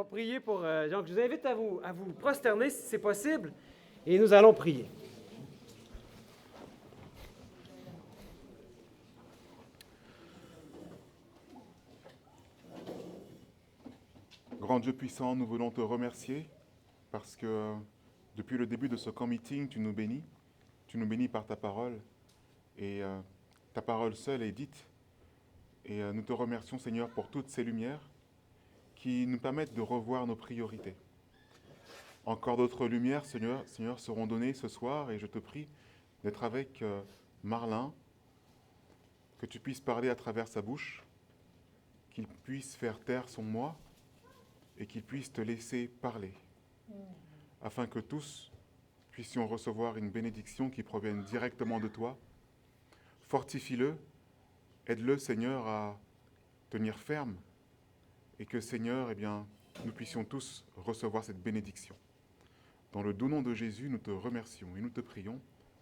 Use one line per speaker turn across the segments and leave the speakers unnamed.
va prier pour... donc, je vous invite à vous prosterner si c'est possible et nous allons prier.
Grand Dieu puissant, nous voulons te remercier parce que depuis le début de ce camp meeting, tu nous bénis par ta parole et ta parole seule est dite. Et nous te remercions Seigneur pour toutes ces lumières qui nous permettent de revoir nos priorités. Encore d'autres lumières, Seigneur, seront données ce soir et je te prie d'être avec Marlin, que tu puisses parler à travers sa bouche, qu'il puisse faire taire son moi et qu'il puisse te laisser parler, afin que tous puissions recevoir une bénédiction qui provienne directement de toi. Fortifie-le, aide-le Seigneur à tenir ferme et que Seigneur, nous puissions tous recevoir cette bénédiction. Dans le doux nom de Jésus, nous te remercions et nous te prions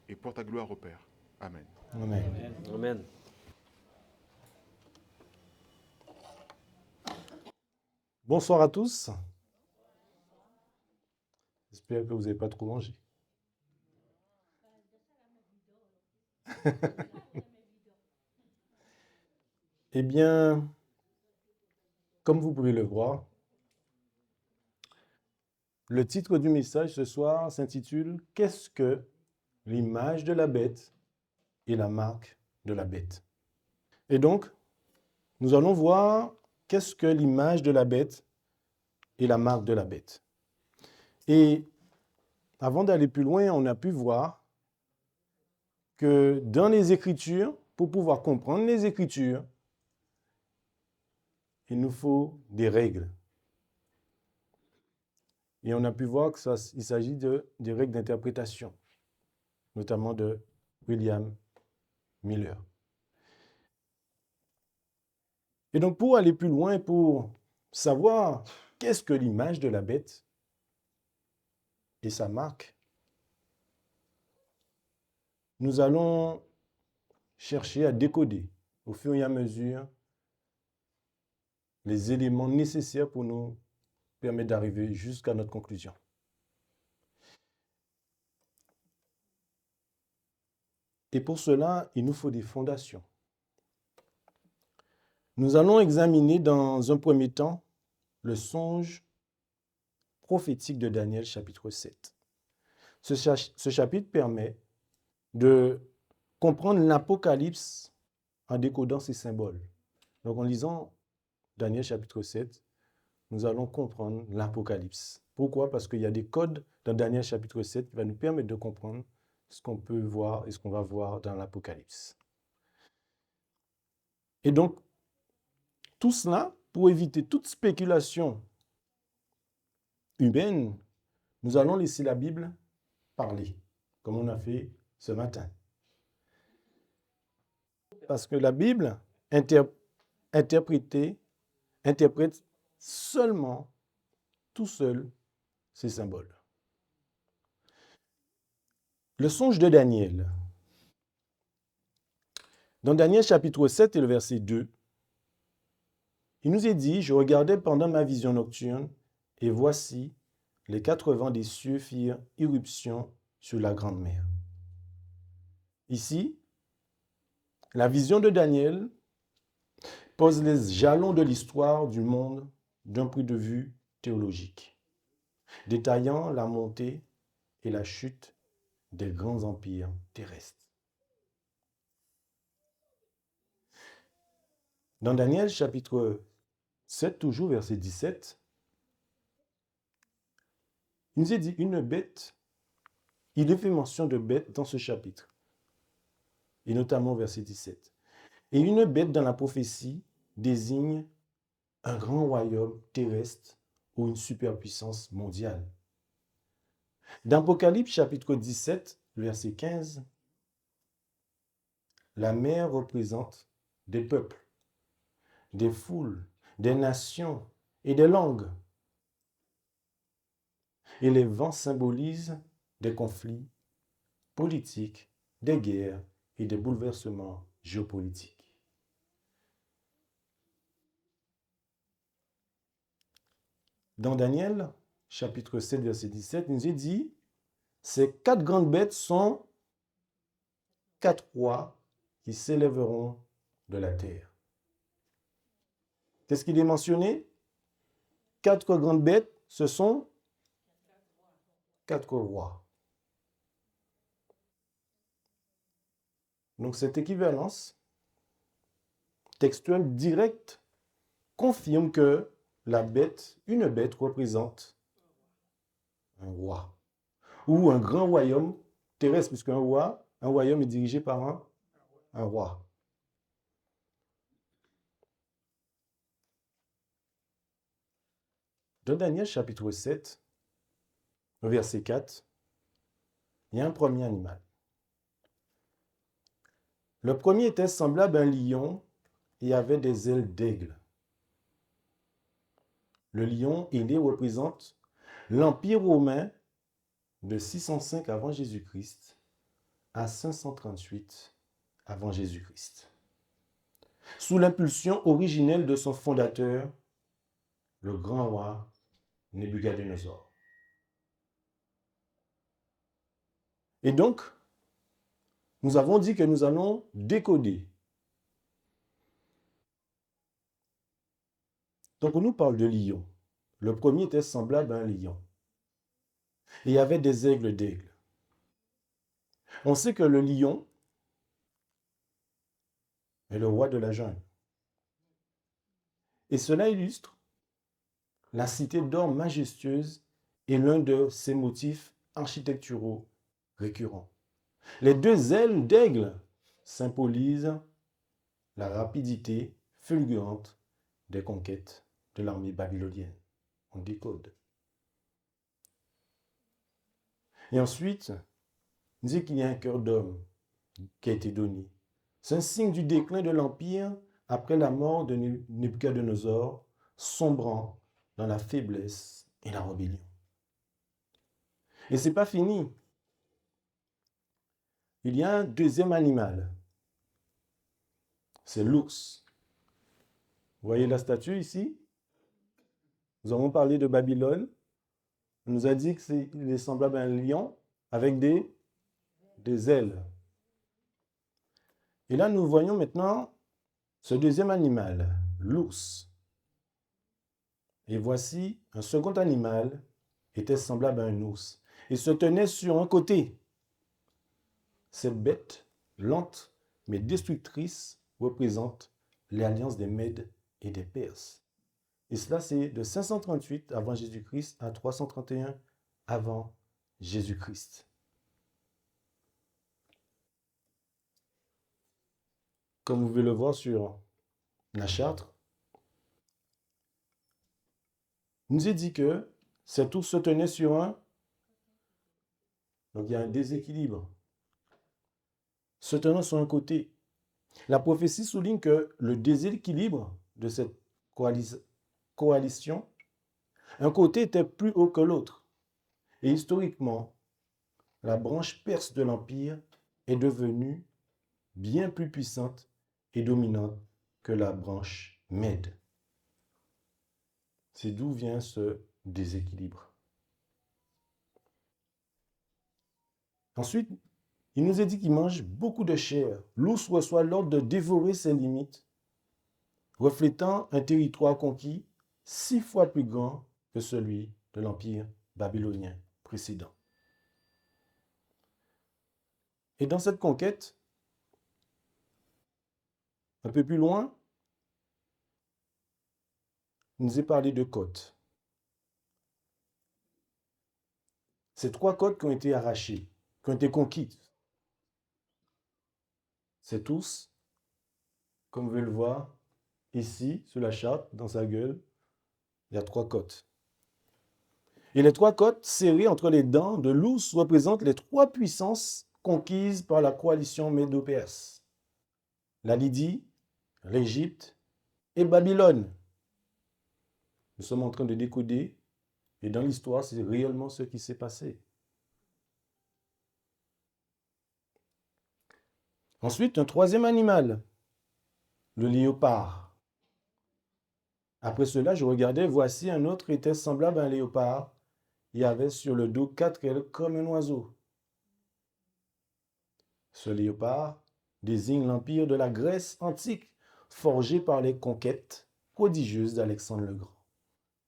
et pour ta gloire au Père. Amen.
Amen.
Amen.
Bonsoir à tous. J'espère que vous n'avez pas trop mangé. Eh bien, comme vous pouvez le voir, le titre du message ce soir s'intitule « Qu'est-ce que l'image de la bête et la marque de la bête ?» Et donc, nous allons voir qu'est-ce que l'image de la bête et la marque de la bête. Et avant d'aller plus loin, on a pu voir que dans les Écritures, pour pouvoir comprendre les Écritures, il nous faut des règles. Et on a pu voir qu'il s'agit des règles d'interprétation, notamment de William Miller. Et donc, pour aller plus loin, pour savoir qu'est-ce que l'image de la bête et sa marque, nous allons chercher à décoder au fur et à mesure les éléments nécessaires pour nous permettre d'arriver jusqu'à notre conclusion. Et pour cela, il nous faut des fondations. Nous allons examiner dans un premier temps le songe prophétique de Daniel, chapitre 7. Ce chapitre permet de comprendre l'Apocalypse en décodant ses symboles. Donc en lisant Daniel, chapitre 7, nous allons comprendre l'Apocalypse. Pourquoi? Parce qu'il y a des codes dans Daniel, chapitre 7 qui vont nous permettre de comprendre ce qu'on peut voir et ce qu'on va voir dans l'Apocalypse. Et donc, tout cela, pour éviter toute spéculation humaine, nous allons laisser la Bible parler, comme on a fait ce matin. Parce que la Bible interprète seulement, tout seul, ces symboles. Le songe de Daniel. Dans Daniel chapitre 7 et le verset 2, il nous est dit, « Je regardais pendant ma vision nocturne, et voici, les 4 vents des cieux firent irruption sur la grande mer. » Ici, la vision de Daniel pose les jalons de l'histoire du monde d'un point de vue théologique, détaillant la montée et la chute des grands empires terrestres. Dans Daniel chapitre 7, toujours verset 17, il nous est dit une bête, il est fait mention de bête dans ce chapitre, et notamment verset 17. Et une bête dans la prophétie désigne un grand royaume terrestre ou une superpuissance mondiale. Dans Apocalypse chapitre 17, verset 15, la mer représente des peuples, des foules, des nations et des langues. Et les vents symbolisent des conflits politiques, des guerres et des bouleversements géopolitiques. dans Daniel, chapitre 7, verset 17, il nous est dit, ces 4 grandes bêtes sont 4 rois qui s'élèveront de la terre. Qu'est-ce qu'il est mentionné? 4 grandes bêtes, ce sont 4 rois. Donc cette équivalence textuelle directe confirme que une bête représente un roi ou un grand royaume terrestre, puisqu'un royaume est dirigé par un roi. Dans Daniel chapitre 7, au verset 4, il y a un premier animal. Le premier était semblable à un lion et avait des ailes d'aigle. Le lion ailé représente l'Empire romain de 605 avant Jésus-Christ à 538 avant Jésus-Christ. Sous l'impulsion originelle de son fondateur, le grand roi Nebuchadnezzar. Et donc, nous avons dit que nous allons décoder. Donc, on nous parle de lion. Le premier était semblable à un lion. Et il y avait des aigles d'aigle. On sait que le lion est le roi de la jungle. Et cela illustre la cité d'or majestueuse et l'un de ses motifs architecturaux récurrents. Les 2 ailes d'aigle symbolisent la rapidité fulgurante des conquêtes de l'armée babylonienne. On décode. Et ensuite, on dit qu'il y a un cœur d'homme qui a été donné. C'est un signe du déclin de l'Empire après la mort de Nebuchadnezzar, sombrant dans la faiblesse et la rébellion. Et ce n'est pas fini. Il y a un deuxième animal. C'est l'ours. Vous voyez la statue ici? Nous avons parlé de Babylone. On nous a dit qu'il est semblable à un lion avec des ailes. Et là, nous voyons maintenant ce deuxième animal, l'ours. Et voici un second animal était semblable à un ours et se tenait sur un côté. Cette bête, lente mais destructrice, représente l'alliance des Mèdes et des Perses. Et cela, c'est de 538 avant Jésus-Christ à 331 avant Jésus-Christ. Comme vous pouvez le voir sur la charte, il nous est dit que cet ours se tenait sur un... Donc il y a un déséquilibre. Se tenant sur un côté. La prophétie souligne que le déséquilibre de cette coalition, un côté était plus haut que l'autre. Et historiquement, la branche perse de l'Empire est devenue bien plus puissante et dominante que la branche mède. C'est d'où vient ce déséquilibre. Ensuite, il nous est dit qu'il mange beaucoup de chair. L'ours reçoit l'ordre de dévorer ses limites, reflétant un territoire conquis 6 fois plus grand que celui de l'Empire babylonien précédent. Et dans cette conquête, un peu plus loin, il nous est parlé de côtes. Ces 3 côtes qui ont été arrachées, qui ont été conquises. Cet ours, comme vous pouvez le voir, ici, sur la charte, dans sa gueule, il y a 3 côtes. Et les 3 côtes serrées entre les dents de l'ours représentent les 3 puissances conquises par la coalition médo-perse. La Lydie, l'Égypte et Babylone. Nous sommes en train de décoder, et dans l'histoire, c'est réellement ce qui s'est passé. Ensuite, un troisième animal, le léopard. Après cela, je regardais, voici un autre était semblable à un léopard. Il avait sur le dos 4 ailes comme un oiseau. Ce léopard désigne l'empire de la Grèce antique, forgé par les conquêtes prodigieuses d'Alexandre le Grand.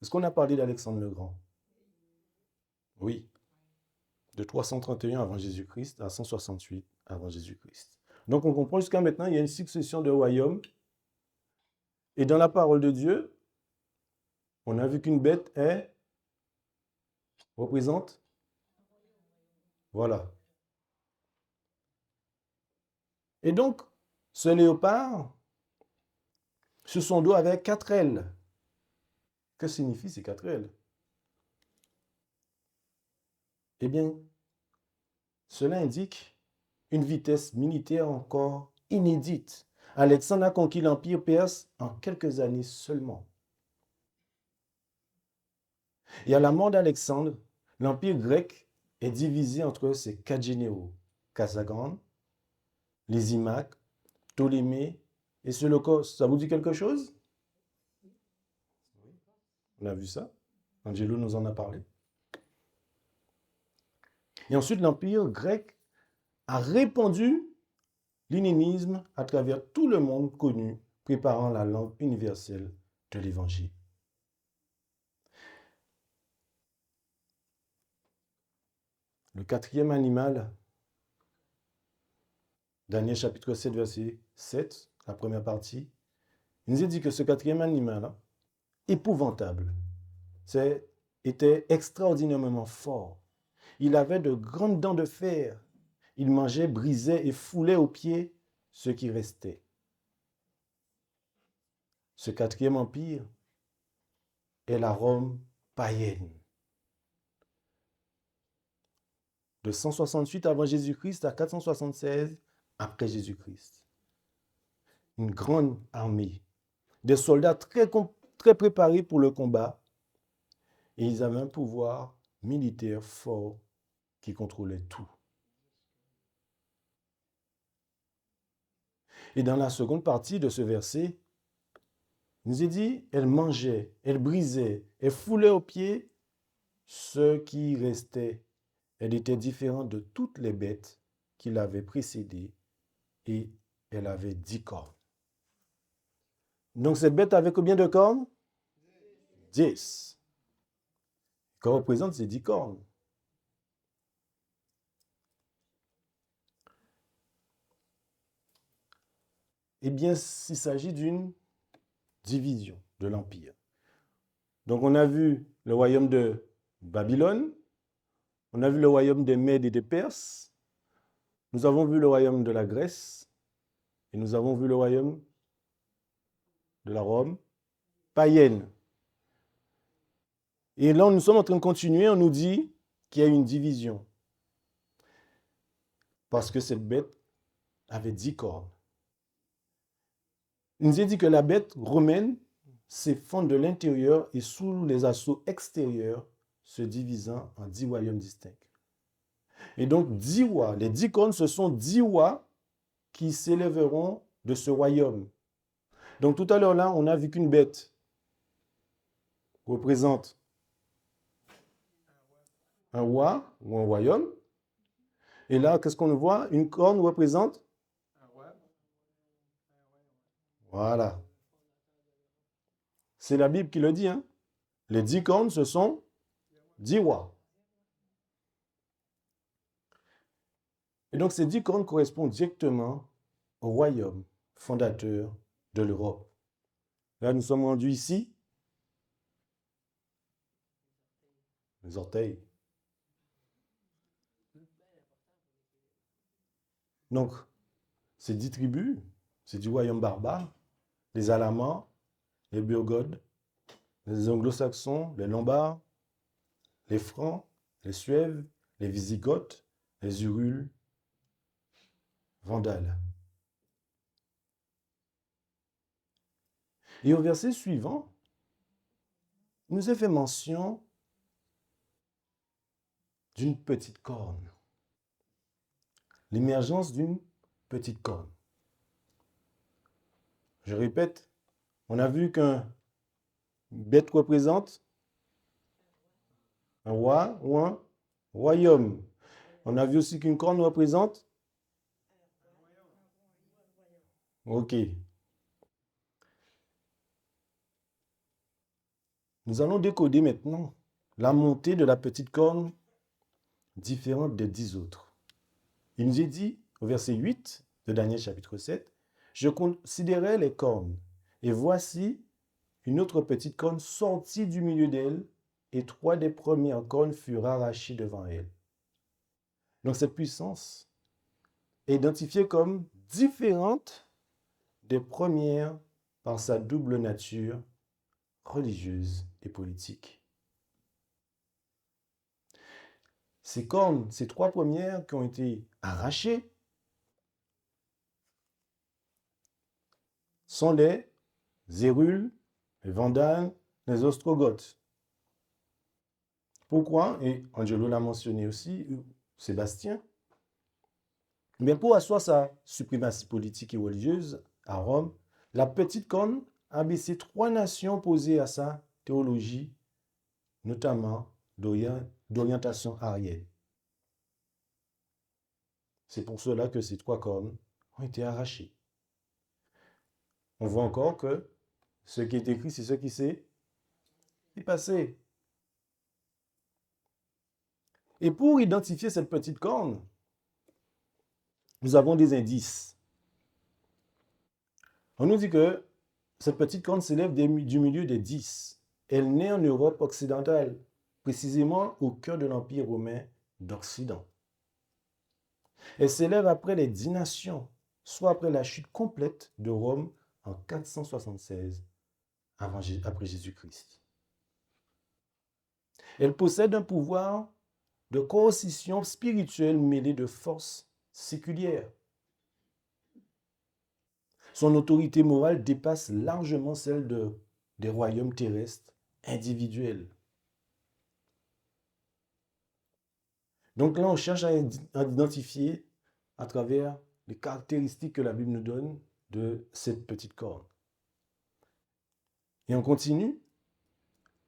Est-ce qu'on a parlé d'Alexandre le Grand? Oui, de 331 avant Jésus-Christ à 168 avant Jésus-Christ. Donc on comprend jusqu'à maintenant, il y a une succession de royaumes. Et dans la parole de Dieu, on a vu qu'une bête représente, voilà. Et donc, ce léopard, sur son dos, avait 4 ailes. Que signifient ces 4 ailes? Eh bien, cela indique une vitesse militaire encore inédite. Alexandre a conquis l'Empire perse en quelques années seulement. Et à la mort d'Alexandre, l'Empire grec est divisé entre ses 4 généraux, Casagrande, Lysimaque, Ptolémée et Séleucos. Ça vous dit quelque chose? On a vu ça. Angelo nous en a parlé. Et ensuite, l'Empire grec a répandu l'hellénisme à travers tout le monde connu, préparant la langue universelle de l'Évangile. Le 4e animal, Daniel chapitre 7, verset 7, la première partie, il nous est dit que ce 4e animal, épouvantable, était extraordinairement fort. Il avait de grandes dents de fer. Il mangeait, brisait et foulait aux pieds ce qui restait. Ce 4e empire est la Rome païenne. De 168 avant Jésus-Christ à 476 après Jésus-Christ. Une grande armée, des soldats très préparés pour le combat, et ils avaient un pouvoir militaire fort qui contrôlait tout. Et dans la seconde partie de ce verset, il nous est dit, elle mangeait, elle brisait, elle foulait aux pieds ce qui restait. Elle était différente de toutes les bêtes qui l'avaient précédée et elle avait 10 cornes. Donc cette bête avait combien de cornes? 10. Que représentent ces 10 cornes? Eh bien, il s'agit d'une division de l'Empire. Donc on a vu le royaume de Babylone, on a vu le royaume des Mèdes et des Perses, nous avons vu le royaume de la Grèce, et nous avons vu le royaume de la Rome païenne. Et là, nous sommes en train de continuer, on nous dit qu'il y a une division. Parce que cette bête avait 10 cornes. Il nous est dit que la bête romaine s'effondre de l'intérieur et sous les assauts extérieurs, se divisant en 10 royaumes distincts. Et donc, 10 rois, les 10 cornes, ce sont 10 rois qui s'élèveront de ce royaume. Donc, tout à l'heure, là, on a vu qu'une bête représente un roi ou un royaume. Et là, qu'est-ce qu'on voit? Une corne représente? Voilà. C'est la Bible qui le dit, hein? Les 10 cornes, ce sont 10 rois. Et donc, ces 10 cornes correspondent directement au royaume fondateur de l'Europe. Là, nous sommes rendus ici. Les orteils. Donc, ces 10 tribus, c'est du royaume barbare, les Alamans, les Burgodes, les Anglo-Saxons, les Lombards, les Francs, les Suèves, les Visigoths, les Urules, Vandales. Et au verset suivant, il nous est fait mention d'une petite corne. L'émergence d'une petite corne. Je répète, on a vu qu'un Bête représente un roi ou un royaume. On a vu aussi qu'une corne représente. Ok. Nous allons décoder maintenant la montée de la petite corne différente des 10 autres. Il nous est dit au verset 8 de Daniel chapitre 7, je considérais les cornes, et voici une autre petite corne sortie du milieu d'elle, et 3 des premières cornes furent arrachées devant elle. Donc cette puissance est identifiée comme différente des premières par sa double nature religieuse et politique. Ces cornes, ces 3 premières qui ont été arrachées, sont les Zérules, les Vandales, les Ostrogoths. Pourquoi? Et Angelo l'a mentionné aussi, Sébastien. Mais pour asseoir sa suprématie politique et religieuse à Rome, la petite corne a baissé 3 nations opposées à sa théologie, notamment d'orientation arienne. C'est pour cela que ces 3 cornes ont été arrachées. On voit encore que ce qui est écrit, c'est ce qui s'est passé. Et pour identifier cette petite corne, nous avons des indices. On nous dit que cette petite corne s'élève du milieu des 10. Elle naît en Europe occidentale, précisément au cœur de l'Empire romain d'Occident. Elle s'élève après les 10 nations, soit après la chute complète de Rome en 476 après Jésus-Christ. Elle possède un pouvoir de coercition spirituelle mêlée de force séculière. Son autorité morale dépasse largement celle des royaumes terrestres individuels. Donc là, on cherche à identifier à travers les caractéristiques que la Bible nous donne de cette petite corne. Et on continue.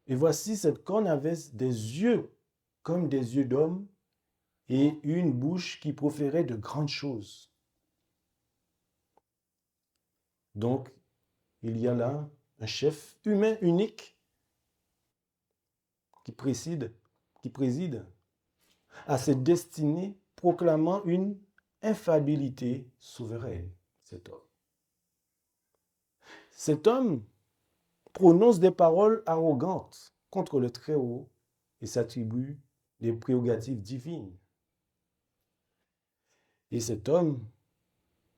Et voici, cette corne avait des yeux comme des yeux d'homme et une bouche qui proférait de grandes choses. Donc, il y a là un chef humain unique qui préside à cette destinée, proclamant une infaillibilité souveraine, cet homme. Cet homme prononce des paroles arrogantes contre le Très-Haut et s'attribue des prérogatives divines. Et cet homme,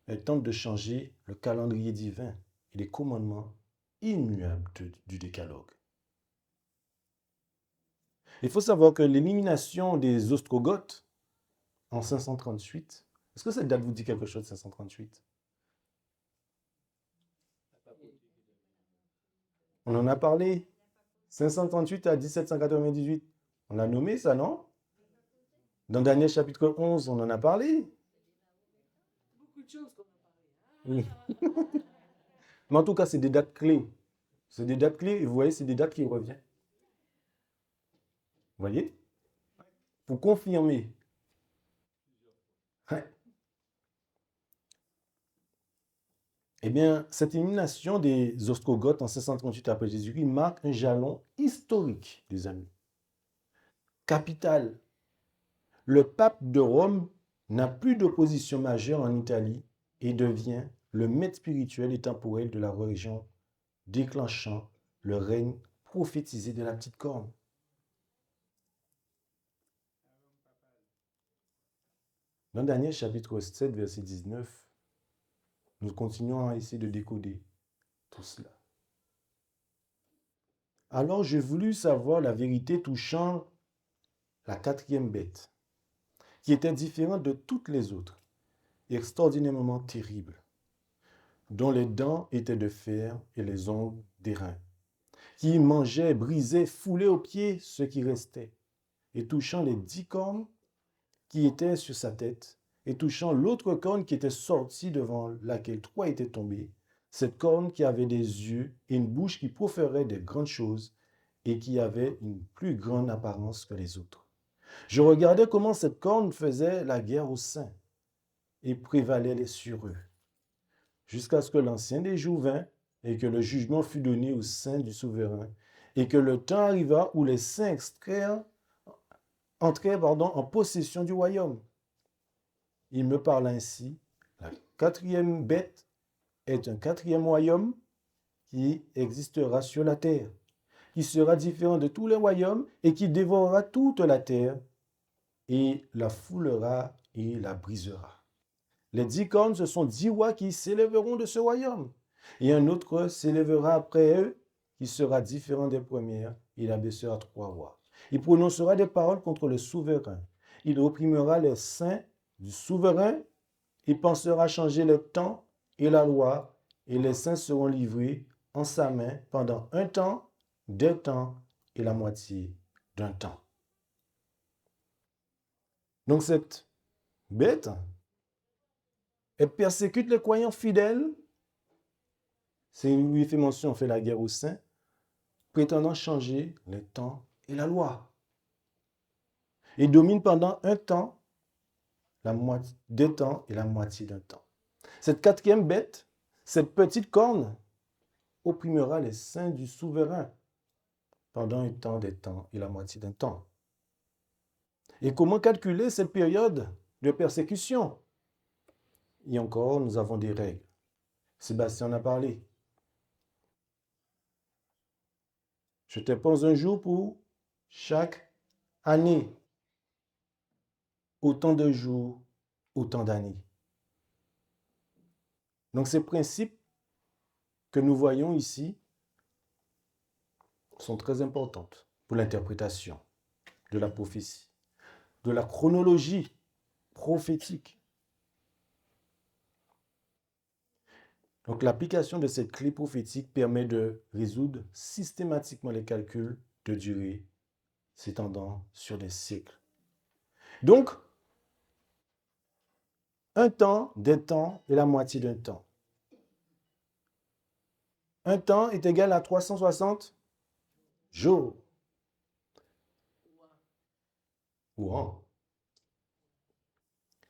elle tente de changer le calendrier divin et les commandements immuables du décalogue. Il faut savoir que l'élimination des Ostrogoths en 538, est-ce que cette date vous dit quelque chose, 538? On en a parlé. 538 à 1798. On l'a nommé ça, non? Dans Daniel chapitre 11, on en a parlé.
Beaucoup de choses qu'on a
Oui. Mais en tout cas, c'est des dates clés. C'est des dates clés et vous voyez, c'est des dates qui reviennent. Vous voyez? Pour confirmer. Ouais. Eh bien, cette élimination des Ostrogoths en 538 après Jésus-Christ marque un jalon historique, les amis. Capital. Le pape de Rome n'a plus d'opposition majeure en Italie et devient le maître spirituel et temporel de la religion, déclenchant le règne prophétisé de la petite corne. Dans Daniel chapitre 7, verset 19, nous continuons à essayer de décoder tout cela. Alors j'ai voulu savoir la vérité touchant la 4e bête, qui était différente de toutes les autres, et extraordinairement terrible, dont les dents étaient de fer et les ongles d'airain, qui mangeait, brisait, foulait aux pieds ce qui restait, et touchant les 10 cornes qui étaient sur sa tête, et touchant l'autre corne qui était sortie devant laquelle 3 étaient tombés, Cette corne qui avait des yeux et une bouche qui proférait des grandes choses et qui avait une plus grande apparence que les autres. Je regardais comment cette corne faisait la guerre aux saints et prévalait sur eux, jusqu'à ce que l'ancien des jours vint et que le jugement fut donné aux saints du souverain, et que le temps arriva où les saints entrèrent en possession du royaume. Il me parla ainsi, la quatrième bête est un quatrième royaume qui existera sur la terre, qui sera différent de tous les royaumes et qui dévorera toute la terre et la foulera et la brisera. Les 10 cornes, ce sont 10 rois qui s'élèveront de ce royaume. Et un autre s'élèvera après eux, qui sera différent des premières. Il abaissera 3 rois. Il prononcera des paroles contre le souverain. Il opprimera les saints du souverain. Il pensera changer les temps et la loi. Et les saints seront livrés en sa main pendant un temps, des temps et la moitié d'un temps. Donc cette bête, elle persécute les croyants fidèles. C'est où il fait mention, on fait la guerre aux saints, prétendant changer les temps et la loi. Il domine pendant un temps, la moitié des temps et la moitié d'un temps. Cette quatrième bête, cette petite corne, opprimera les saints du souverain pendant un temps, des temps et la moitié d'un temps. Et comment calculer cette période de persécution? Et encore, nous avons des règles. Sébastien en a parlé. Je te pose un jour pour chaque année. Autant de jours, autant d'années. Donc ces principes que nous voyons ici sont très importants pour l'interprétation de la prophétie, de la chronologie prophétique. Donc l'application de cette clé prophétique permet de résoudre systématiquement les calculs de durée s'étendant sur des siècles. Donc, un temps, des temps et la moitié d'un temps. Un temps est égal à 360 jours. Ou ans.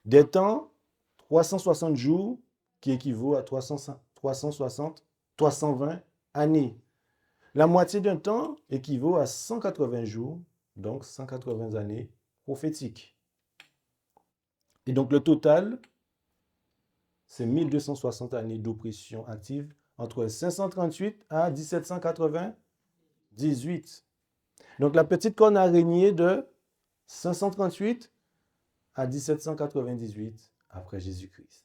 Des temps, 360 jours, qui équivaut à 320 années. La moitié d'un temps équivaut à 180 jours, donc 180 années prophétiques. Et donc le total, c'est 1260 années d'oppression active entre 538 à 1798. Donc la petite corne a régné de 538 à 1798 après Jésus-Christ.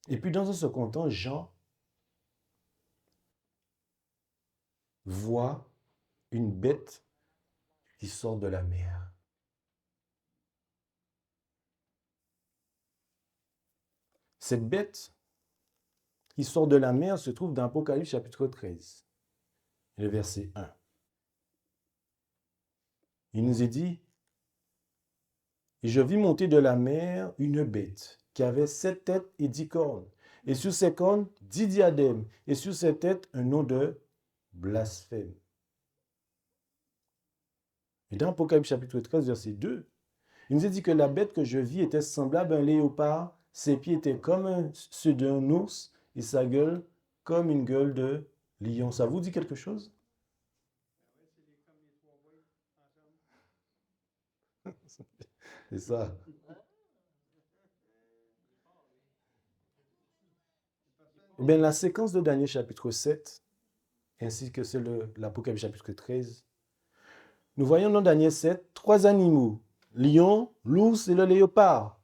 Et puis dans un second temps, Jean voit une bête qui sort de la mer. Cette bête qui sort de la mer se trouve dans Apocalypse chapitre 13, le verset 1. Il nous est dit, « Et je vis monter de la mer une bête qui avait 7 têtes et 10 cornes, et sur ses cornes 10 diadèmes, et sur ses têtes un nom de blasphème. » Et dans Apocalypse chapitre 13, verset 2, il nous est dit que la bête que je vis était semblable à un léopard, ses pieds étaient comme ceux d'un ours, et sa gueule comme une gueule de lion. Ça vous dit quelque chose? C'est ça. Eh bien, la séquence de Daniel chapitre 7, ainsi que celle de l'Apocalypse chapitre 13, nous voyons dans Daniel 7 3 animaux, lion, l'ours et le léopard.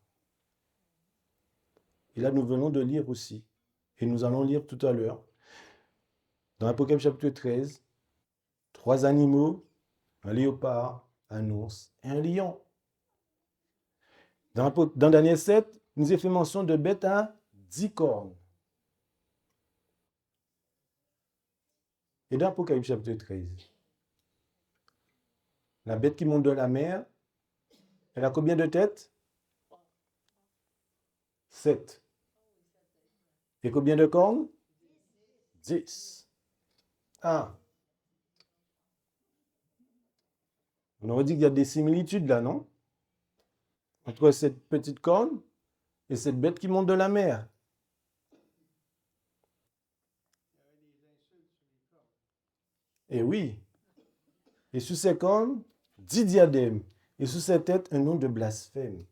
Et là, nous venons de lire aussi, et nous allons lire tout à l'heure, dans l'Apocalypse chapitre 13, 3 animaux, un léopard, un ours et un lion. Dans Daniel 7, il nous est fait mention de bêtes à 10 cornes. Et dans Apocalypse chapitre 13, la bête qui monte de la mer, elle a combien de têtes? 7. Et combien de cornes? 10. Ah, on aurait dit qu'il y a des similitudes là, non? Entre cette petite corne et cette bête qui monte de la mer. Et oui. Et sous ces cornes, 10 diadèmes. Et sous ses têtes, un nom de blasphème.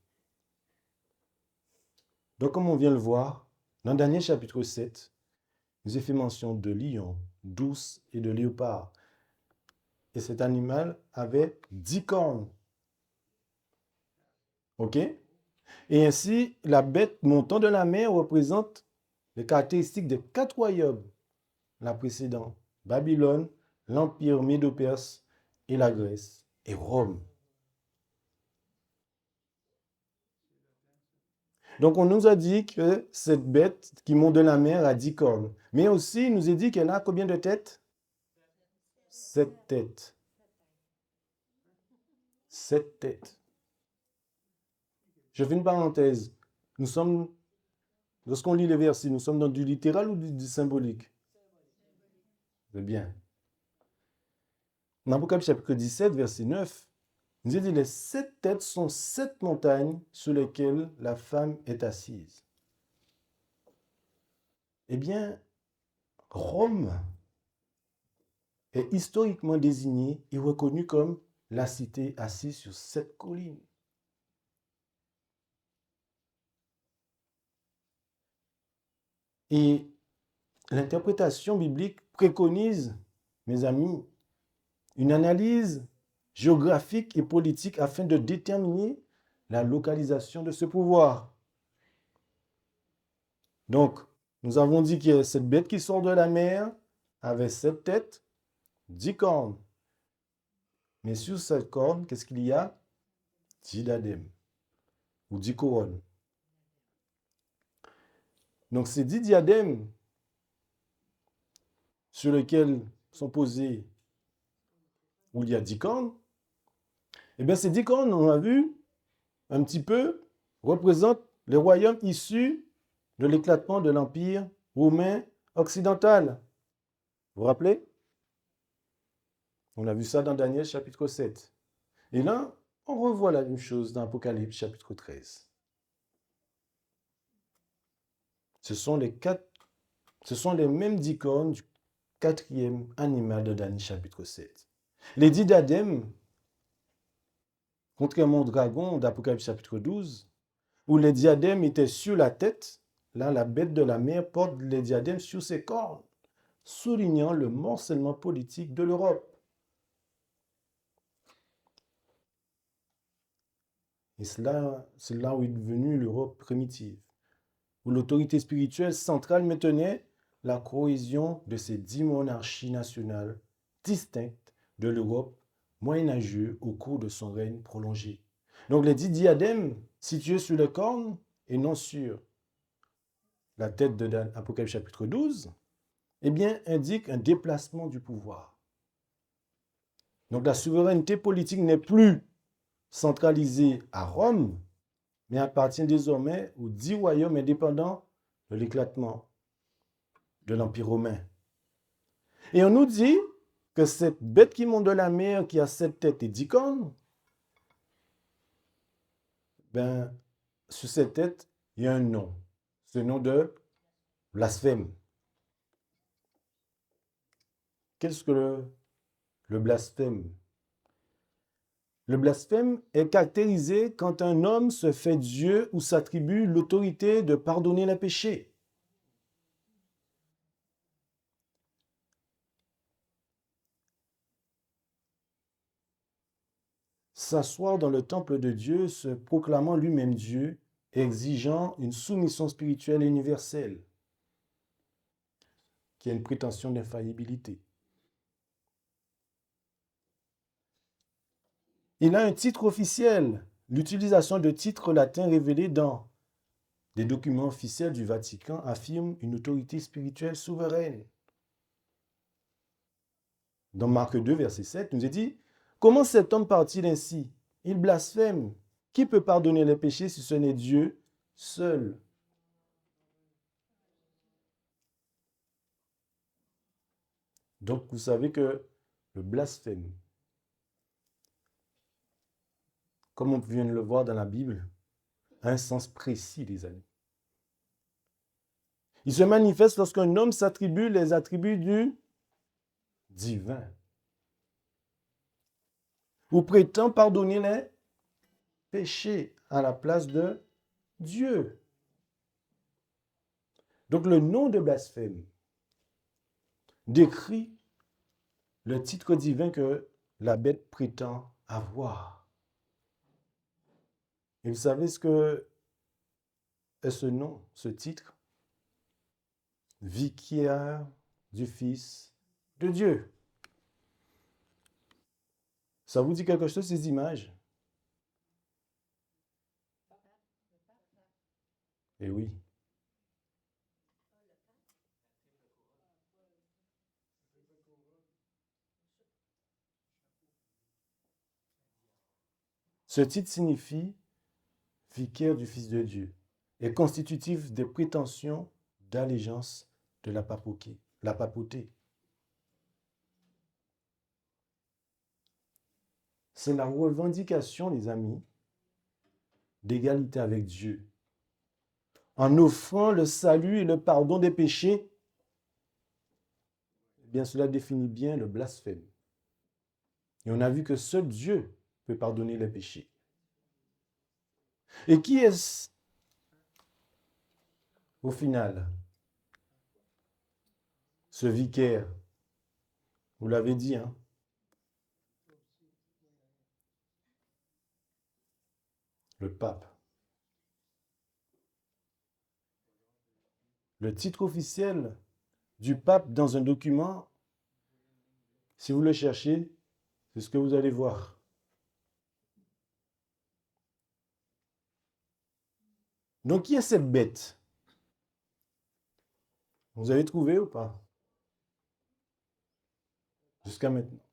Donc, comme on vient le voir, dans Daniel chapitre 7, nous avons fait mention de lion, d'ours et de léopard. Et cet animal avait 10 cornes. OK? Et ainsi, la bête montant de la mer représente les caractéristiques des 4 royaumes. La précédente, Babylone, l'Empire médo-perse et la Grèce et Rome. Donc, on nous a dit que cette bête qui monte de la mer a 10 cornes. Mais aussi, il nous est dit qu'elle a combien de têtes? 7 têtes. 7 têtes. Je fais une parenthèse. Lorsqu'on lit les versets, nous sommes dans du littéral ou du symbolique? C'est bien. Dans Apocalypse chapitre 17, verset 9, il nous est dit les 7 têtes sont 7 montagnes sur lesquelles la femme est assise. Eh bien, Rome est historiquement désignée et reconnue comme la cité assise sur 7 collines. Et l'interprétation biblique préconise, mes amis, une analyse géographique et politique afin de déterminer la localisation de ce pouvoir. Donc, nous avons dit que cette bête qui sort de la mer avait 7 têtes, 10 cornes. Mais sur cette corne, qu'est-ce qu'il y a? 10 diadèmes ou 10 couronnes. Donc, ces 10 diadèmes sur lesquels sont posés, où il y a 10 cornes, eh bien, ces 10 cornes, on a vu un petit peu, représentent les royaumes issus de l'éclatement de l'Empire romain occidental. Vous vous rappelez? On a vu ça dans Daniel chapitre 7. Et là, on revoit la même chose dans Apocalypse chapitre 13. Ce sont les mêmes 10 cornes du 4e animal de Daniel chapitre 7. Les 10 diadèmes, contrairement au dragon d'Apocalypse chapitre 12, où les diadèmes étaient sur la tête, là, la bête de la mer porte les diadèmes sur ses cornes, soulignant le morcellement politique de l'Europe. Et c'est là où est devenue l'Europe primitive, où l'autorité spirituelle centrale maintenait la cohésion de ces 10 monarchies nationales distinctes de l'Europe moyenâgeuse au cours de son règne prolongé. Donc les 10 diadèmes situés sur les cornes et non sur la tête de l'Apocalypse chapitre 12, eh bien, indiquent un déplacement du pouvoir. Donc la souveraineté politique n'est plus centralisée à Rome, mais appartient désormais aux 10 royaumes indépendants de l'éclatement de l'Empire romain. Et on nous dit que cette bête qui monte de la mer, qui a 7 têtes et 10 cornes, ben, sur cette tête, il y a un nom. Ce nom de blasphème. Qu'est-ce que le blasphème? Le blasphème est caractérisé quand un homme se fait Dieu ou s'attribue l'autorité de pardonner les péchés. S'asseoir dans le temple de Dieu, se proclamant lui-même Dieu, exigeant une soumission spirituelle universelle, qui a une prétention d'infaillibilité. Il a un titre officiel, l'utilisation de titres latins révélés dans des documents officiels du Vatican affirme une autorité spirituelle souveraine. Dans Marc 2, verset 7, nous est dit « Comment cet homme part-il ainsi? Il blasphème. Qui peut pardonner les péchés si ce n'est Dieu seul ?» Donc, vous savez que le blasphème, comme on vient de le voir dans la Bible, a un sens précis, les amis. Il se manifeste lorsqu'un homme s'attribue les attributs du divin ou prétend pardonner les péchés à la place de Dieu. Donc le nom de blasphème décrit le titre divin que la bête prétend avoir. Et vous savez ce que est ce nom, ce titre? Vicaire du Fils de Dieu. Ça vous dit quelque chose, ces images? Eh oui. Ce titre signifie vicaire du Fils de Dieu et constitutif des prétentions d'allégeance de la papauté. C'est la revendication, les amis, d'égalité avec Dieu. En offrant le salut et le pardon des péchés, eh bien cela définit bien le blasphème. Et on a vu que seul Dieu peut pardonner les péchés. Et qui est-ce au final? Ce vicaire, vous l'avez dit, hein? Le pape. Le titre officiel du pape dans un document, si vous le cherchez, c'est ce que vous allez voir. Donc, qui est cette bête? Vous avez trouvé ou pas? Jusqu'à maintenant.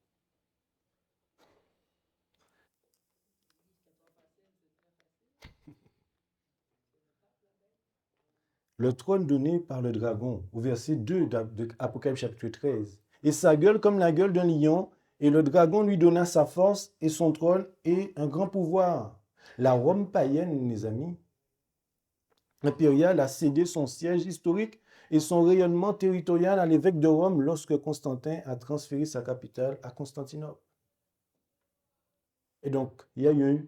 Le trône donné par le dragon, au verset 2 d'Apocalypse chapitre 13. Et sa gueule comme la gueule d'un lion, et le dragon lui donna sa force et son trône et un grand pouvoir. La Rome païenne, les amis, impériale, a cédé son siège historique et son rayonnement territorial à l'évêque de Rome lorsque Constantin a transféré sa capitale à Constantinople. Et donc, il y a eu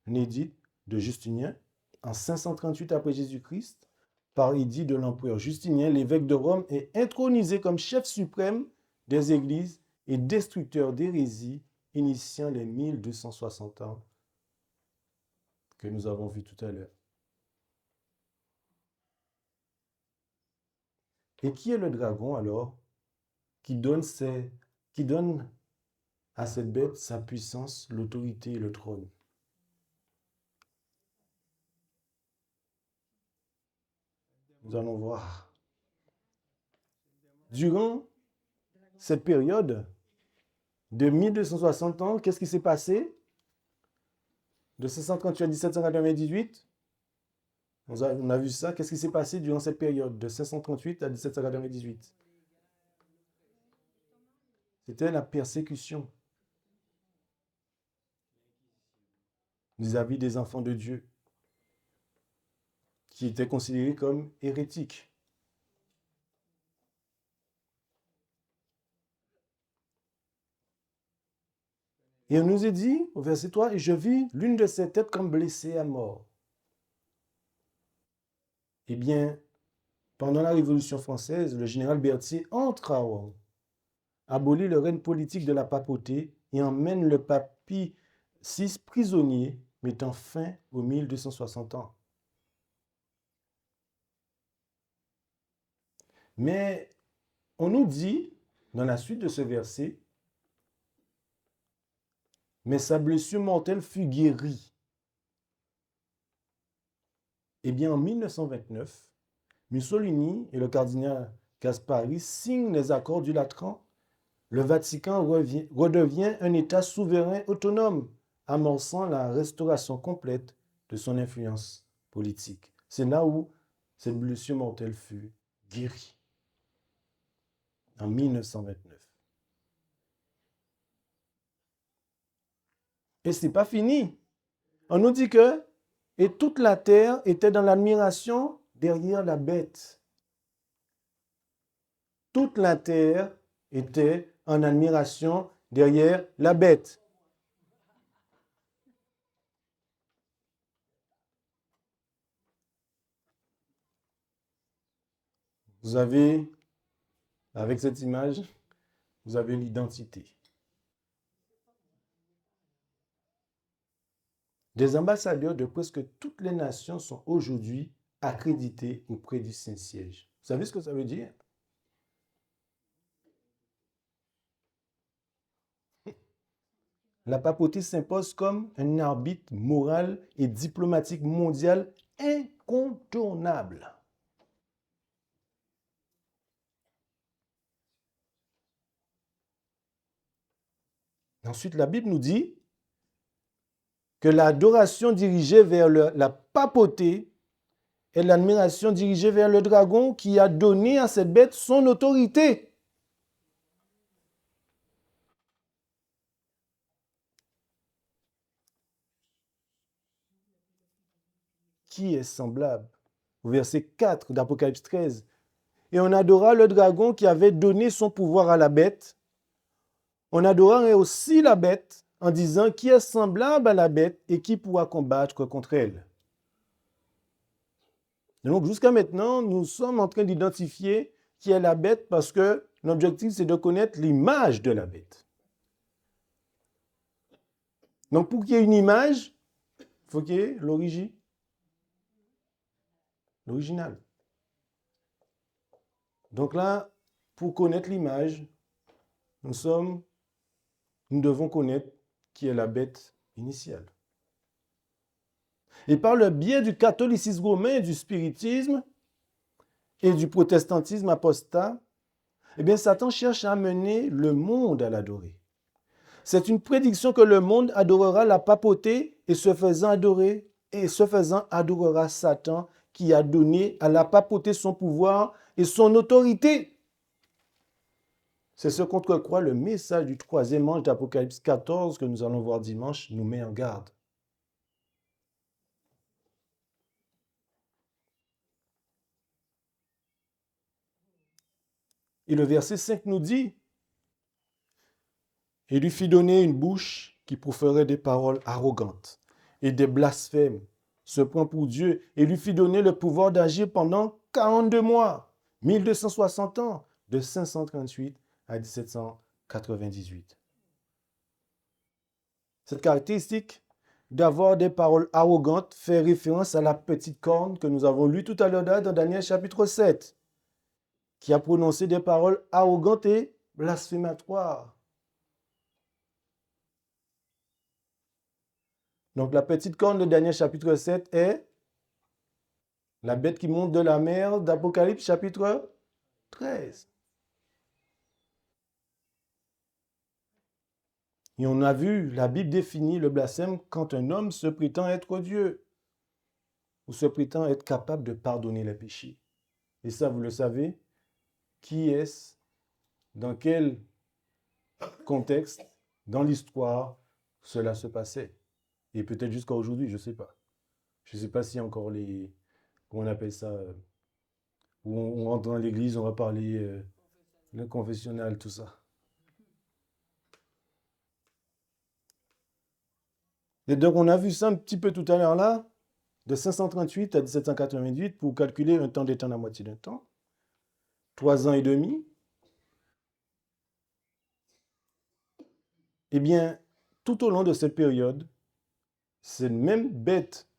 un édit de Justinien en 538 après Jésus-Christ. Par édit de l'empereur Justinien, l'évêque de Rome est intronisé comme chef suprême des églises et destructeur d'hérésie, initiant les 1260 ans que nous avons vus tout à l'heure. Et qui est le dragon alors qui donne à cette bête sa puissance, l'autorité et le trône? Nous allons voir. Durant cette période de 1260 ans, qu'est-ce qui s'est passé? De 538 à 1798, on a vu ça. Qu'est-ce qui s'est passé durant cette période de 538 à 1798? C'était la persécution vis-à-vis des enfants de Dieu qui étaient considérés comme hérétiques. Et on nous est dit, au verset 3, « Et je vis l'une de ses têtes comme blessée à mort. » Eh bien, pendant la Révolution française, le général Berthier entre à Rome, abolit le règne politique de la papauté et emmène le pape Pie VI prisonnier, mettant fin aux 1260 ans. Mais on nous dit, dans la suite de ce verset, « Mais sa blessure mortelle fut guérie. » Eh bien, en 1929, Mussolini et le cardinal Gaspari signent les accords du Latran. Le Vatican redevient un État souverain autonome, amorçant la restauration complète de son influence politique. C'est là où cette blessure mortelle fut guérie, en 1929. Et ce n'est pas fini. On nous dit que et toute la terre était dans l'admiration derrière la bête. Toute la terre était en admiration derrière la bête. Vous avez, avec cette image, vous avez l'identité. Des ambassadeurs de presque toutes les nations sont aujourd'hui accrédités auprès du Saint-Siège. Vous savez ce que ça veut dire? La papauté s'impose comme un arbitre moral et diplomatique mondial incontournable. Ensuite, la Bible nous dit que l'adoration dirigée vers la papauté est l'admiration dirigée vers le dragon qui a donné à cette bête son autorité. Qui est semblable? Au verset 4 d'Apocalypse 13. Et on adora le dragon qui avait donné son pouvoir à la bête. On adorerait aussi la bête en disant qui est semblable à la bête et qui pourra combattre contre elle. Donc jusqu'à maintenant, nous sommes en train d'identifier qui est la bête parce que l'objectif c'est de connaître l'image de la bête. Donc pour qu'il y ait une image, il faut qu'il y ait l'original. Donc là, pour connaître l'image, nous devons connaître qui est la bête initiale. Et par le biais du catholicisme romain, du spiritisme et du protestantisme apostat, eh bien, Satan cherche à amener le monde à l'adorer. C'est une prédiction que le monde adorera la papauté et ce faisant adorera Satan qui a donné à la papauté son pouvoir et son autorité. C'est ce contre quoi le message du 3e ange d'Apocalypse 14 que nous allons voir dimanche nous met en garde. Et le verset 5 nous dit, « Il lui fit donner une bouche qui proférait des paroles arrogantes et des blasphèmes, se prend pour Dieu, et lui fit donner le pouvoir d'agir pendant 42 mois, 1260 ans, de 538 à 1798. » Cette caractéristique d'avoir des paroles arrogantes fait référence à la petite corne que nous avons lue tout à l'heure dans Daniel chapitre 7, qui a prononcé des paroles arrogantes et blasphématoires. Donc la petite corne de Daniel chapitre 7 est la bête qui monte de la mer d'Apocalypse chapitre 13. Et on a vu, la Bible définit le blasphème quand un homme se prétend être Dieu ou se prétend être capable de pardonner les péchés. Et ça, vous le savez, qui est-ce, dans quel contexte, dans l'histoire, cela se passait. Et peut-être jusqu'à aujourd'hui, je ne sais pas. Je ne sais pas s'il y a encore comment on appelle ça, où on rentre dans l'église, on va parler le confessionnal, tout ça. Et donc, on a vu ça un petit peu tout à l'heure là, de 538 à 1788, pour calculer un temps d'étant la moitié d'un temps. 3 ans et demi. Eh bien, tout au long de cette période, cette même bête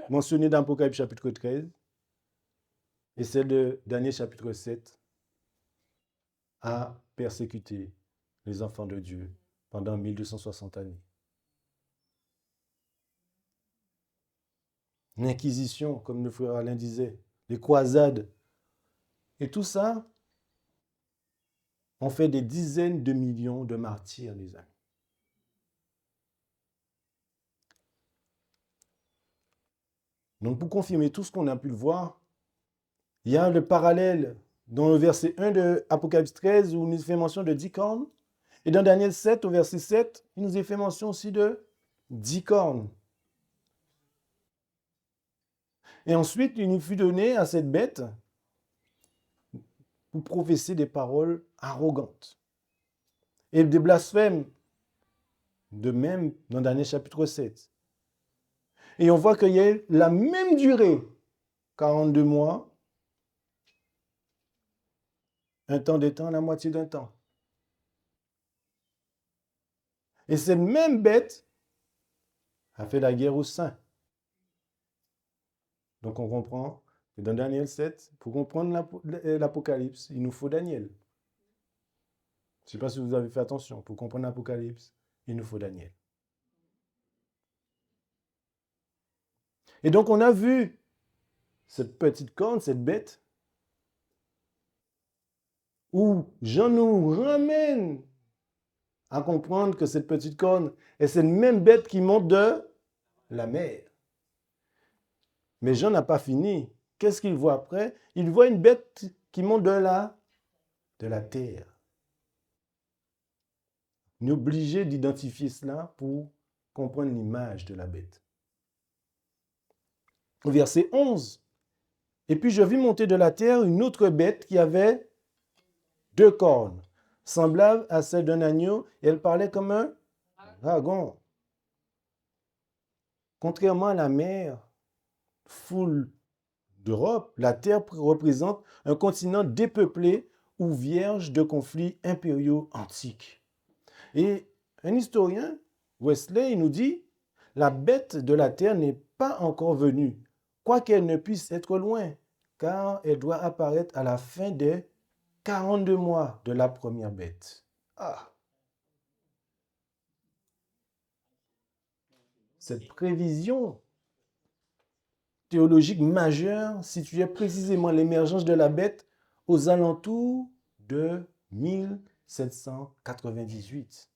mentionnée dans Apocalypse chapitre 13 et celle de Daniel chapitre 7 a persécuté les enfants de Dieu pendant 1260 années. L'inquisition, comme le frère Alain disait, les croisades, et tout ça ont fait des dizaines de millions de martyrs, les amis. Donc, pour confirmer tout ce qu'on a pu le voir, il y a le parallèle dans le verset 1 de Apocalypse 13 où il fait mention de 10 cornes. Et dans Daniel 7, au verset 7, il nous est fait mention aussi de 10 cornes. Et ensuite, il nous fut donné à cette bête pour professer des paroles arrogantes et des blasphèmes, de même dans Daniel chapitre 7. Et on voit qu'il y a la même durée, 42 mois, un temps des temps, la moitié d'un temps. Et cette même bête a fait la guerre aux saints. Donc on comprend que dans Daniel 7, pour comprendre l'Apocalypse, il nous faut Daniel. Je ne sais pas si vous avez fait attention. Pour comprendre l'Apocalypse, il nous faut Daniel. Et donc on a vu cette petite corne, cette bête, où Jean nous ramène à comprendre que cette petite corne est cette même bête qui monte de la mer. Mais Jean n'a pas fini. Qu'est-ce qu'il voit après? Il voit une bête qui monte de la terre. On est obligé d'identifier cela pour comprendre l'image de la bête. Au verset 11. Et puis je vis monter de la terre une autre bête qui avait 2 cornes, semblable à celle d'un agneau, et elle parlait comme un dragon. Contrairement à la mer, foule d'Europe, la terre représente un continent dépeuplé ou vierge de conflits impériaux antiques. Et un historien, Wesley, il nous dit, la bête de la terre n'est pas encore venue, quoiqu'elle ne puisse être loin, car elle doit apparaître à la fin des 42 mois de la première bête. Ah! Cette prévision théologique majeure situait précisément l'émergence de la bête aux alentours de 1798.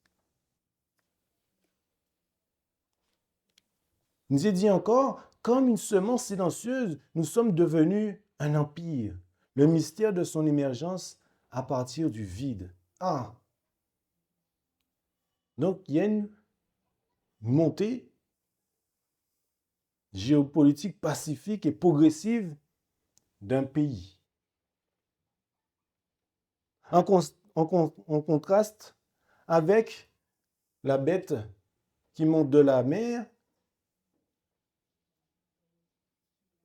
Il nous est dit encore, comme une semence silencieuse, nous sommes devenus un empire. Le mystère de son émergence à partir du vide. Ah! Donc, il y a une montée géopolitique pacifique et progressive d'un pays. En contraste avec la bête qui monte de la mer,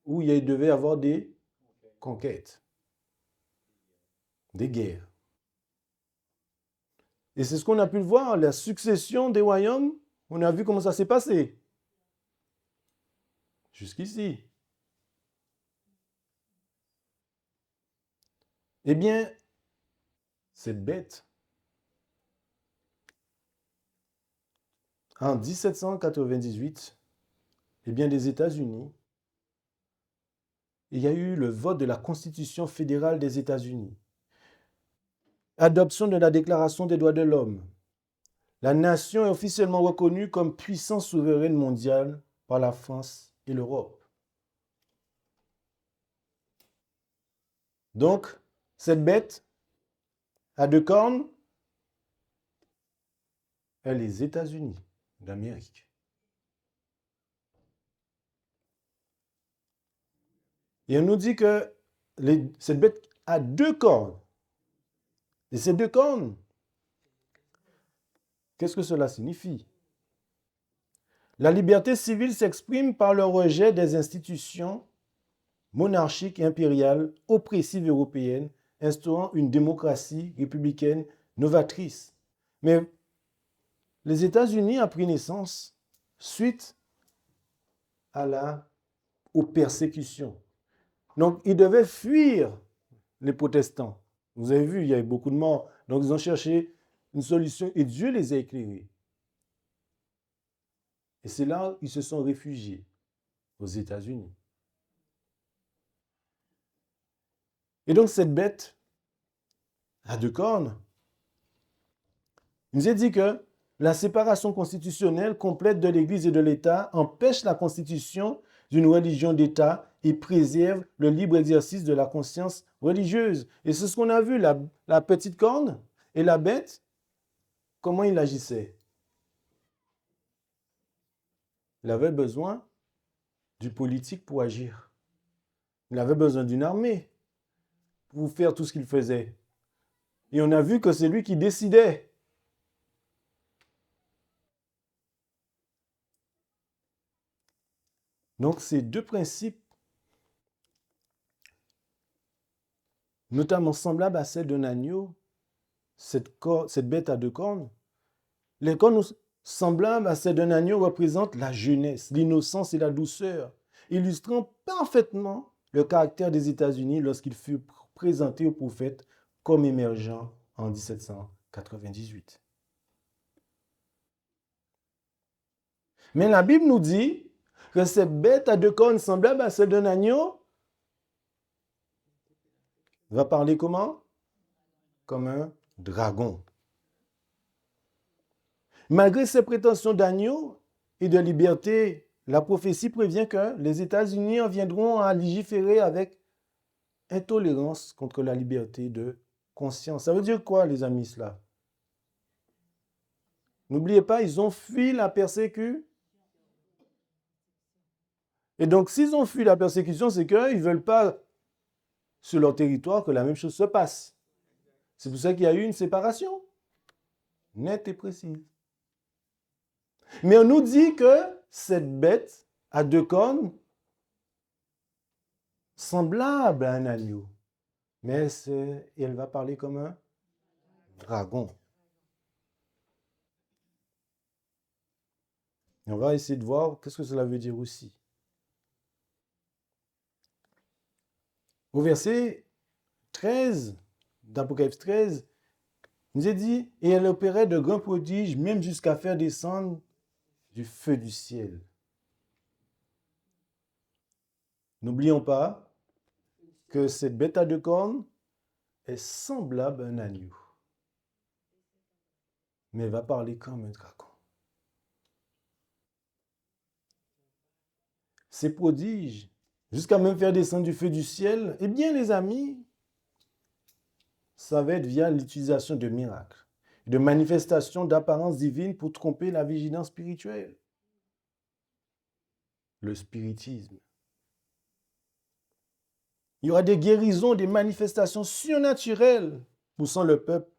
où il devait y avoir des conquêtes, des guerres. Et c'est ce qu'on a pu le voir, la succession des royaumes, on a vu comment ça s'est passé. Jusqu'ici. Eh bien, cette bête, en 1798, eh bien, des États-Unis, il y a eu le vote de la Constitution fédérale des États-Unis. Adoption de la Déclaration des droits de l'homme. La nation est officiellement reconnue comme puissance souveraine mondiale par la France et l'Europe. Donc, cette bête à 2 cornes est les États-Unis d'Amérique. Et on nous dit que cette bête a 2 cornes. Et ces 2 cornes, qu'est-ce que cela signifie? La liberté civile s'exprime par le rejet des institutions monarchiques et impériales oppressives européennes, instaurant une démocratie républicaine novatrice. Mais les États-Unis ont pris naissance suite aux persécutions. Donc, ils devaient fuir les protestants. Vous avez vu, il y avait beaucoup de morts. Donc, ils ont cherché une solution et Dieu les a éclairés. Et c'est là qu'ils se sont réfugiés, aux États-Unis. Et donc, cette bête à 2 cornes, il nous est dit que la séparation constitutionnelle complète de l'Église et de l'État empêche la constitution d'une religion d'État et préserve le libre exercice de la conscience religieuse. Et c'est ce qu'on a vu, la petite corne et la bête comment il agissait? Il avait besoin du politique pour agir. Il avait besoin d'une armée pour faire tout ce qu'il faisait. Et on a vu que c'est lui qui décidait. Donc ces deux principes, notamment semblables à celles d'un agneau, cette bête à 2 cornes, les cornes semblables à celles d'un agneau représentent la jeunesse, l'innocence et la douceur, illustrant parfaitement le caractère des États-Unis lorsqu'il fut présenté aux prophètes comme émergent en 1798. Mais la Bible nous dit que cette bête à 2 cornes semblable à celle d'un agneau va parler comment? Comme un dragon. Malgré ses prétentions d'agneau et de liberté, la prophétie prévient que les États-Unis en viendront à légiférer avec intolérance contre la liberté de conscience. Ça veut dire quoi, les amis, cela? N'oubliez pas, ils ont fui la persécution. Et donc, s'ils ont fui la persécution, c'est qu'ils ne veulent pas, sur leur territoire, que la même chose se passe. C'est pour ça qu'il y a eu une séparation nette et précise. Mais on nous dit que cette bête à 2 cornes, semblable à un agneau, mais elle va parler comme un dragon. Et on va essayer de voir qu'est-ce que cela veut dire aussi. Au verset 13 d'Apocalypse 13, il nous est dit, et elle opérait de grands prodiges, même jusqu'à faire descendre du feu du ciel. N'oublions pas que cette bête à 2 cornes est semblable à un agneau, mais elle va parler comme un dragon. Ces prodiges, jusqu'à même faire descendre du feu du ciel, eh bien les amis, ça va être via l'utilisation de miracles, de manifestations d'apparence divine pour tromper la vigilance spirituelle. Le spiritisme. Il y aura des guérisons, des manifestations surnaturelles poussant le peuple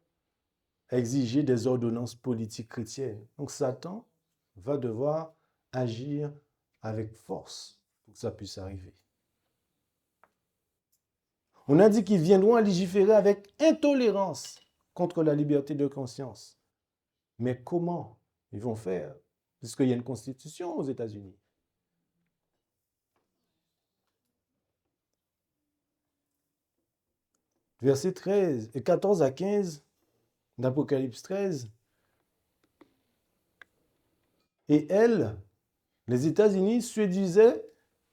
à exiger des ordonnances politiques chrétiennes. Donc Satan va devoir agir avec force pour que ça puisse arriver. On a dit qu'ils viendront à légiférer avec intolérance contre la liberté de conscience. Mais comment ils vont faire? Puisqu'il y a une constitution aux États-Unis. Versets 14 à 15 d'Apocalypse 13. Et elle, les États-Unis, séduisaient,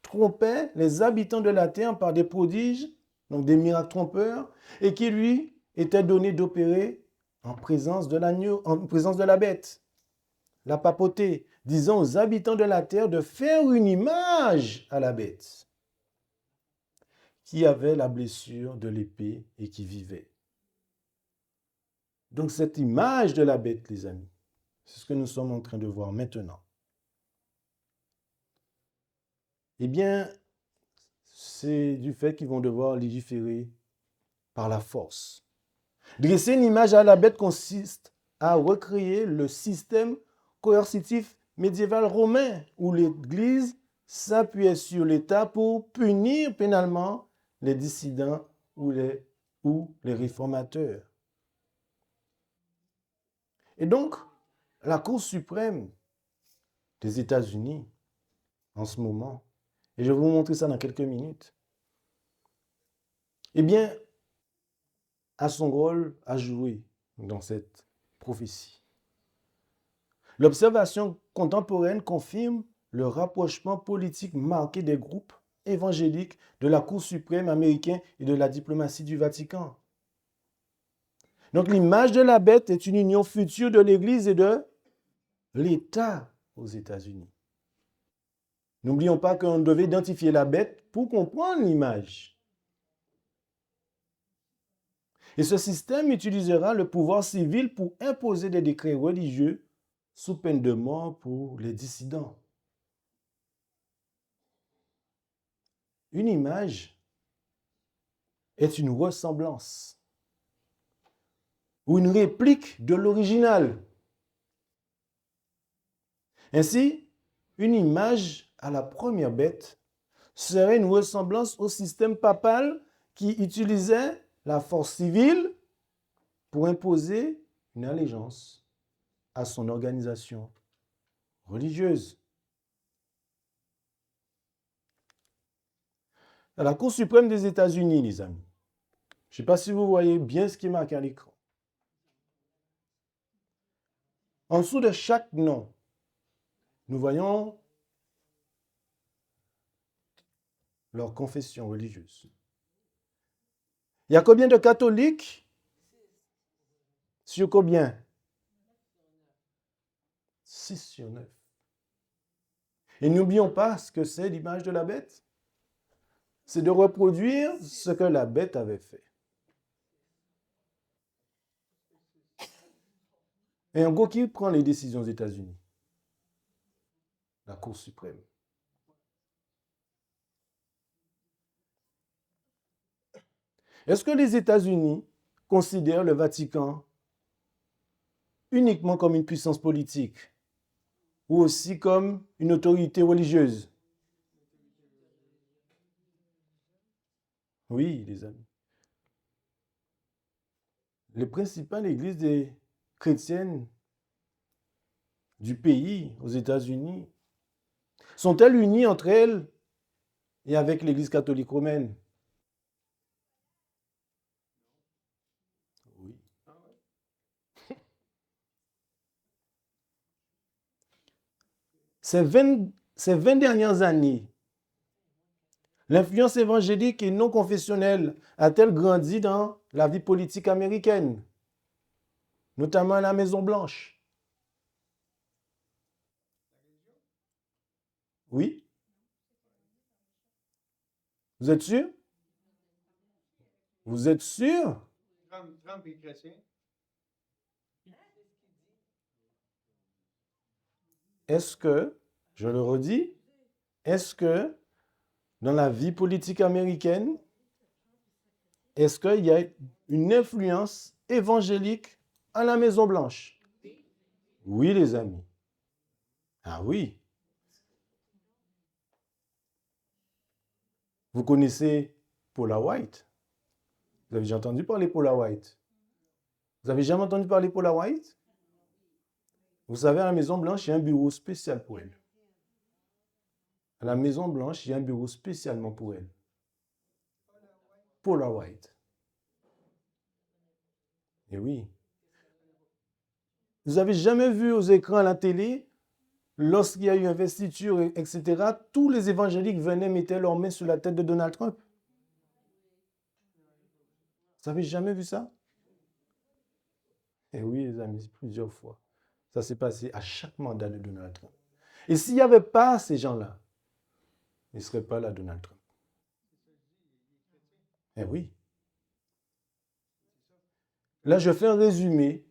trompaient les habitants de la terre par des prodiges, donc des miracles trompeurs, et qui lui étaient donnés d'opérer en présence de l'agneau, en présence de la bête, la papauté, disant aux habitants de la terre de faire une image à la bête, qui avait la blessure de l'épée et qui vivait. Donc cette image de la bête, les amis, c'est ce que nous sommes en train de voir maintenant. Eh bien, c'est du fait qu'ils vont devoir légiférer par la force. Dresser une image à la bête consiste à recréer le système coercitif médiéval romain où l'Église s'appuyait sur l'État pour punir pénalement les dissidents ou les réformateurs. Et donc, la Cour suprême des États-Unis, en ce moment, et je vais vous montrer ça dans quelques minutes, eh bien, a son rôle à jouer dans cette prophétie. L'observation contemporaine confirme le rapprochement politique marqué des groupes évangéliques de la Cour suprême américaine et de la diplomatie du Vatican. Donc l'image de la bête est une union future de l'Église et de l'État aux États-Unis. N'oublions pas qu'on devait identifier la bête pour comprendre l'image. Et ce système utilisera le pouvoir civil pour imposer des décrets religieux sous peine de mort pour les dissidents. Une image est une ressemblance ou une réplique de l'original. Ainsi, une image à la première bête serait une ressemblance au système papal qui utilisait la force civile pour imposer une allégeance à son organisation religieuse. À la Cour suprême des États-Unis, les amis, je ne sais pas si vous voyez bien ce qui est marqué à l'écran. En dessous de chaque nom, nous voyons leur confession religieuse. Il y a combien de catholiques sur combien? 6 sur 9. Et n'oublions pas ce que c'est l'image de la bête. C'est de reproduire ce que la bête avait fait. Et en gros, qui prend les décisions aux États-Unis? La Cour suprême. Est-ce que les États-Unis considèrent le Vatican uniquement comme une puissance politique ou aussi comme une autorité religieuse? Oui, les amis. Les principales églises des chrétiennes du pays, aux États-Unis, sont-elles unies entre elles et avec l'Église catholique romaine? Oui. Ces 20 dernières années, l'influence évangélique et non confessionnelle a-t-elle grandi dans la vie politique américaine, notamment à la Maison-Blanche? Oui. Vous êtes sûr? Vous êtes sûr?
Trump est chrétien.
Est-ce que, je le redis, est-ce que dans la vie politique américaine, est-ce qu'il y a une influence évangélique à la Maison-Blanche? Oui, les amis. Ah oui. Vous connaissez Paula White? Vous avez déjà entendu parler de Paula White? Vous avez jamais entendu parler de Paula White? Vous savez, à la Maison-Blanche, il y a un bureau spécial pour elle. À la Maison-Blanche, il y a un bureau spécialement pour elle. Paula White. Et oui. Vous avez jamais vu aux écrans à la télé, lorsqu'il y a eu investiture, etc., tous les évangéliques venaient mettre leurs mains sur la tête de Donald Trump? Vous n'avez jamais vu ça? Eh oui, les amis, plusieurs fois. Ça s'est passé à chaque mandat de Donald Trump. Et s'il n'y avait pas ces gens-là, il ne serait pas là, Donald Trump. Eh oui. Là, je fais un résumé,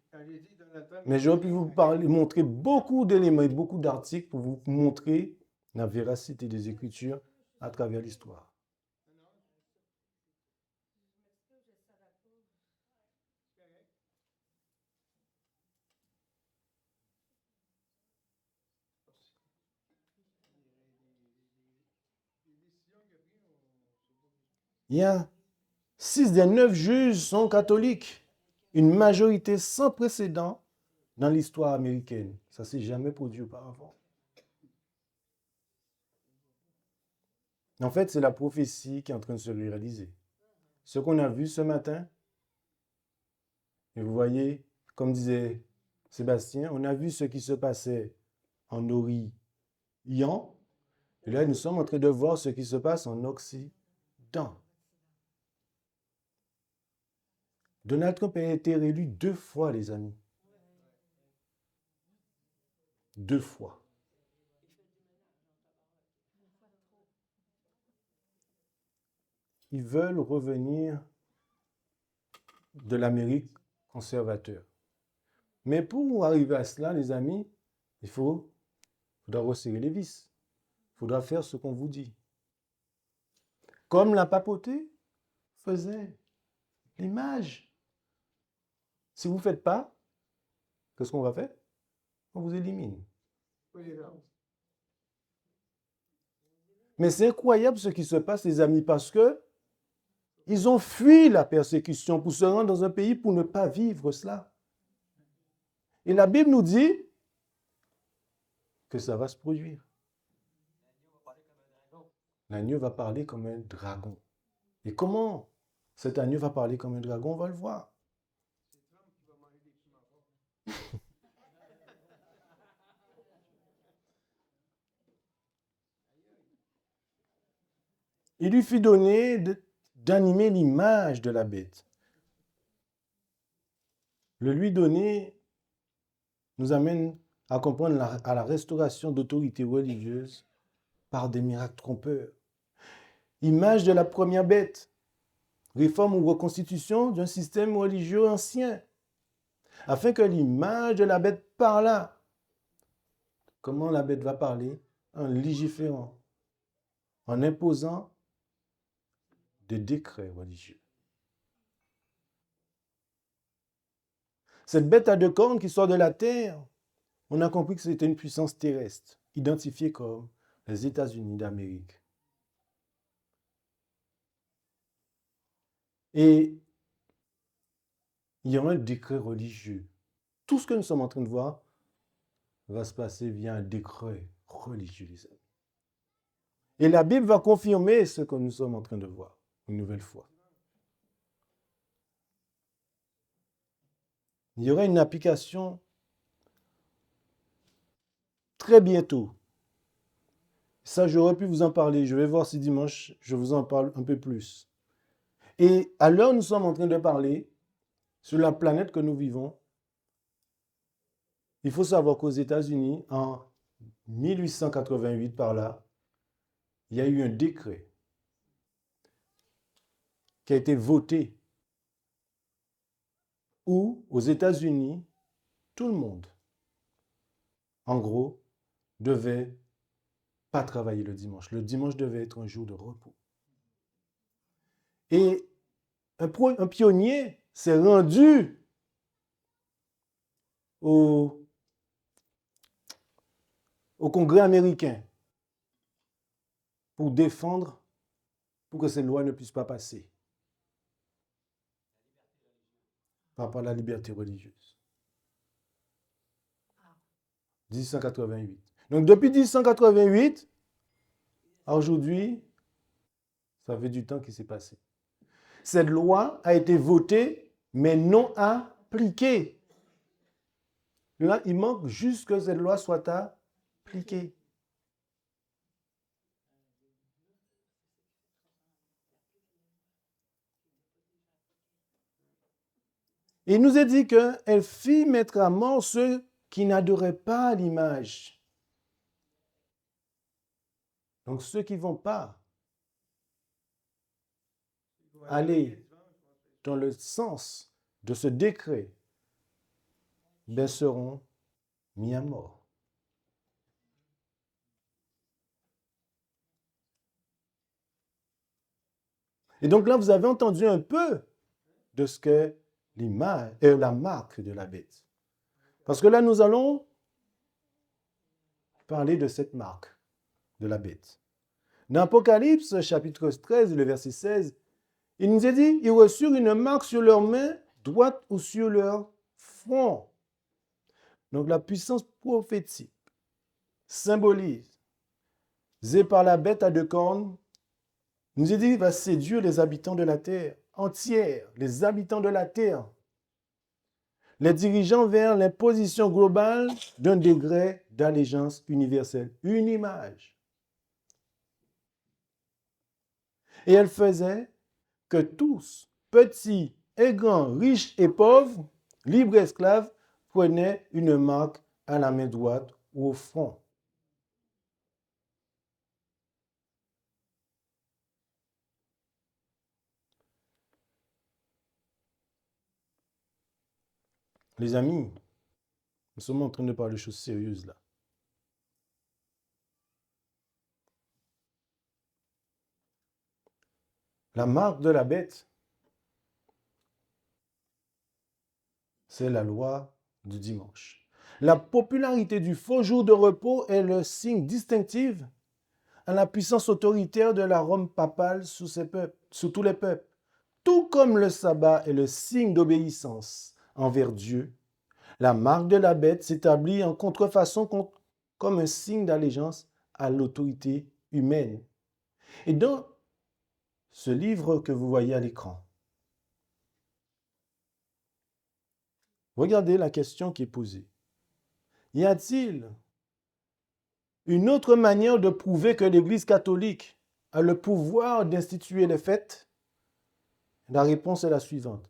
mais j'aurais pu vous montrer beaucoup d'éléments et beaucoup d'articles pour vous montrer la véracité des Écritures à travers l'histoire. Il y a 6 des 9 juges sont catholiques. Une majorité sans précédent dans l'histoire américaine. Ça ne s'est jamais produit auparavant. En fait, c'est la prophétie qui est en train de se réaliser. Ce qu'on a vu ce matin, et vous voyez, comme disait Sébastien, on a vu ce qui se passait en Orient, et là, nous sommes en train de voir ce qui se passe en Occident. Donald Trump a été réélu 2 fois, les amis. 2 fois. Ils veulent revenir de l'Amérique conservateur. Mais pour arriver à cela, les amis, il faudra resserrer les vis. Il faudra faire ce qu'on vous dit. Comme la papauté faisait l'image. Si vous ne faites pas, qu'est-ce qu'on va faire? On vous élimine. Mais c'est incroyable ce qui se passe, les amis, parce que ils ont fui la persécution pour se rendre dans un pays pour ne pas vivre cela. Et la Bible nous dit que ça va se produire. L'agneau va parler comme un dragon. Et comment cet agneau va parler comme un dragon, on va le voir. Il lui fut donné d'animer l'image de la bête. Le lui donner nous amène à comprendre à la restauration d'autorité religieuse par des miracles trompeurs. Image de la première bête, réforme ou reconstitution d'un système religieux ancien, afin que l'image de la bête parlât. Comment la bête va parler? En légiférant, en imposant des décrets religieux. Cette bête à deux cornes qui sort de la terre, on a compris que c'était une puissance terrestre, identifiée comme les États-Unis d'Amérique. Et il y aura un décret religieux. Tout ce que nous sommes en train de voir va se passer via un décret religieux, les amis. Et la Bible va confirmer ce que nous sommes en train de voir, une nouvelle fois. Il y aura une application très bientôt. Ça, j'aurais pu vous en parler. Je vais voir si dimanche, je vous en parle un peu plus. Et à l'heure où nous sommes en train de parler, sur la planète que nous vivons, il faut savoir qu'aux États-Unis, en 1888, par là, il y a eu un décret qui a été voté où, aux États-Unis, tout le monde, en gros, devait pas travailler le dimanche. Le dimanche devait être un jour de repos. Et un pionnier s'est rendu au Congrès américain pour défendre, pour que ces lois ne puissent pas passer par rapport à la liberté religieuse. 1888. Donc depuis 1888 à aujourd'hui, ça fait du temps qui s'est passé. Cette loi a été votée, mais non appliquée. Là, il manque juste que cette loi soit appliquée. Et il nous est dit qu'elle fit mettre à mort ceux qui n'adoraient pas l'image. Donc ceux qui ne vont pas aller dans le sens de ce décret, ben seront mis à mort. Et donc là, vous avez entendu un peu de ce qu'est l'image et la marque de la bête. Parce que là, nous allons parler de cette marque de la bête. Dans Apocalypse, chapitre 13, le verset 16, il nous est dit, ils reçurent une marque sur leur main droite ou sur leur front. Donc la puissance prophétique symbolisée par la bête à deux cornes, nous est dit, va séduire les habitants de la terre entière, les habitants de la terre, les dirigeant vers l'imposition globale d'un degré d'allégeance universelle, une image. Et elle faisait que tous, petits et grands, riches et pauvres, libres et esclaves, prenaient une marque à la main droite ou au front. Les amis, nous sommes en train de parler de choses sérieuses là. La marque de la bête, c'est la loi du dimanche. La popularité du faux jour de repos est le signe distinctif à la puissance autoritaire de la Rome papale sous tous les peuples. Tout comme le sabbat est le signe d'obéissance envers Dieu, la marque de la bête s'établit en contrefaçon comme un signe d'allégeance à l'autorité humaine. Et dans ce livre que vous voyez à l'écran, regardez la question qui est posée. Y a-t-il une autre manière de prouver que l'Église catholique a le pouvoir d'instituer les fêtes? La réponse est la suivante.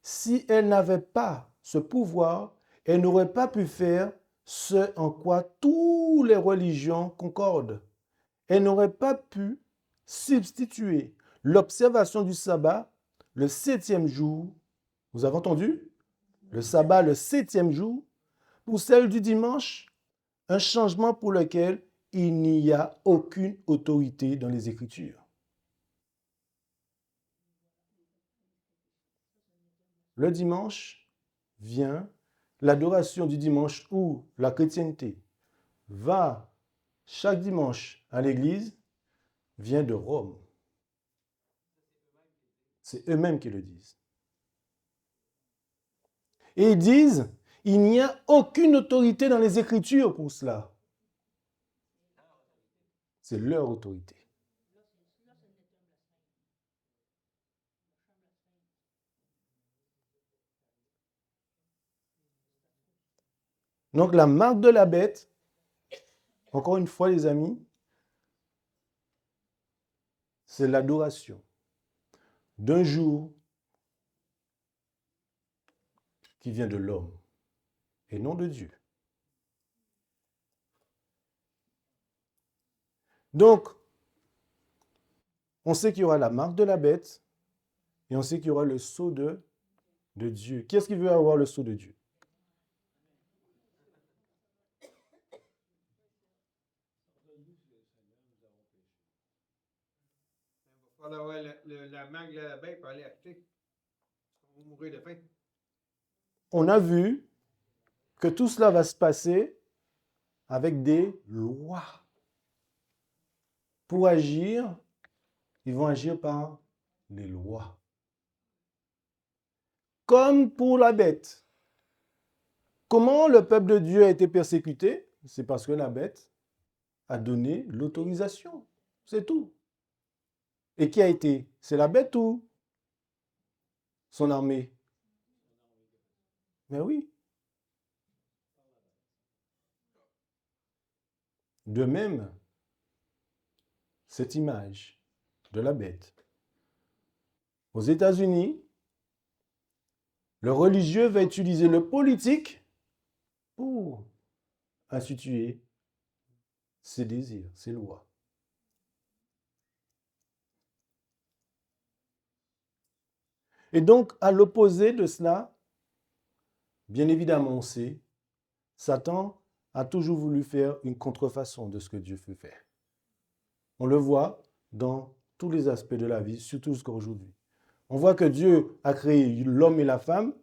Si elle n'avait pas ce pouvoir, elle n'aurait pas pu faire ce en quoi toutes les religions concordent. Elle n'aurait pas pu substituer l'observation du sabbat le 7e jour. Vous avez entendu? Le sabbat le 7e jour pour celle du dimanche, un changement pour lequel il n'y a aucune autorité dans les Écritures. Le dimanche vient, l'adoration du dimanche ou la chrétienté va chaque dimanche à l'église vient de Rome. C'est eux-mêmes qui le disent. Et ils disent, il n'y a aucune autorité dans les Écritures pour cela. C'est leur autorité. Donc la marque de la bête, encore une fois les amis, c'est l'adoration d'un jour qui vient de l'homme et non de Dieu. Donc, on sait qu'il y aura la marque de la bête et on sait qu'il y aura le sceau de Dieu. Qui est-ce qui veut avoir le sceau de Dieu?
Il va falloir avoir la marque de la bête pour aller acheter. On va mourir de faim.
On a vu que tout cela va se passer avec des lois. Pour agir, ils vont agir par les lois. Comme pour la bête. Comment le peuple de Dieu a été persécuté? C'est parce que la bête a donné l'autorisation. C'est tout. Et qui a été? C'est la bête ou son armée? Mais oui. De même, cette image de la bête. Aux États-Unis, le religieux va utiliser le politique pour instituer ses désirs, ses lois. Et donc, à l'opposé de cela, bien évidemment, on sait, Satan a toujours voulu faire une contrefaçon de ce que Dieu veut faire. On le voit dans tous les aspects de la vie, surtout jusqu'à aujourd'hui. On voit que Dieu a créé l'homme et la femme,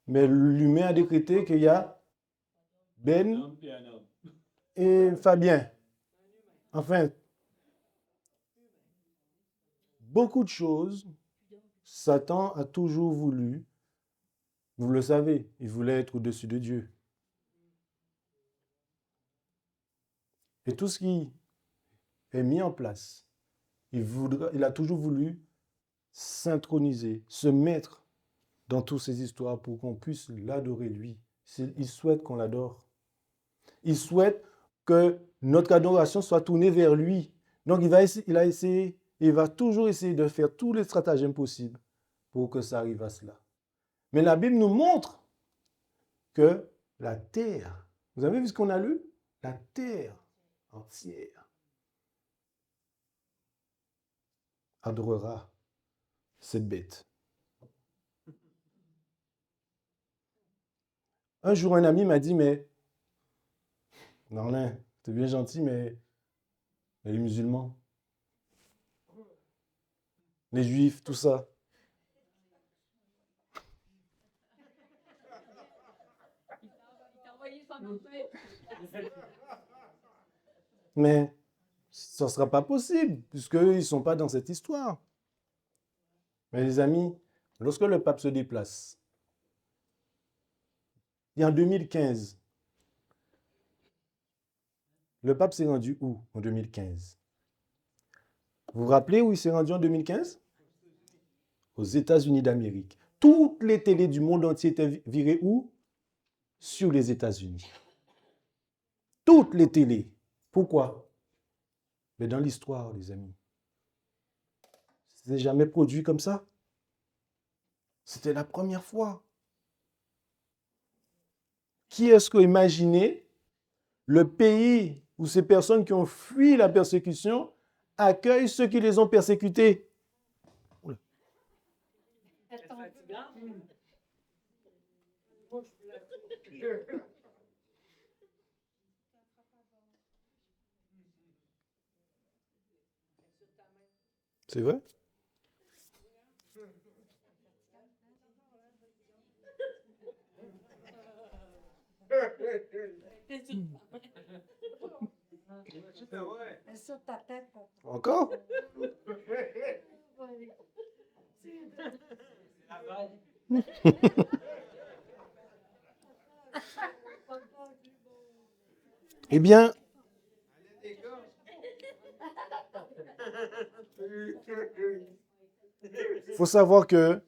mais l'humain a décrété qu'il y a Ben et Fabien. Enfin, beaucoup de choses, Satan a toujours voulu, vous le savez, il voulait être au-dessus de Dieu. Et tout ce qui est mis en place, il a toujours voulu s'introniser, se mettre dans toutes ces histoires pour qu'on puisse l'adorer lui. Il souhaite qu'on l'adore. Il souhaite que notre adoration soit tournée vers lui. Donc il va toujours essayer de faire tous les stratagèmes possibles pour que ça arrive à cela. Mais la Bible nous montre que la terre, vous avez vu ce qu'on a lu? La terre entière adorera cette bête. Un jour, un ami m'a dit, mais, Darlin, t'es bien gentil, mais les musulmans, les juifs, tout ça. Mais ça ne sera pas possible, puisqu'eux, ils ne sont pas dans cette histoire. Mais les amis, lorsque le pape se déplace, et en 2015, le pape s'est rendu où en 2015? Vous vous rappelez où il s'est rendu en 2015? Aux États-Unis d'Amérique. Toutes les télés du monde entier étaient virées où? Sur les États-Unis. Toutes les télés. Pourquoi? Mais dans l'histoire, les amis, ça ne s'est jamais produit comme ça. C'était la première fois. Qui est-ce qui a imaginé le pays où ces personnes qui ont fui la persécution accueillent ceux qui les ont persécutés? Oula. C'est vrai?
Sur ta tête.
Encore? Eh bien, il faut savoir que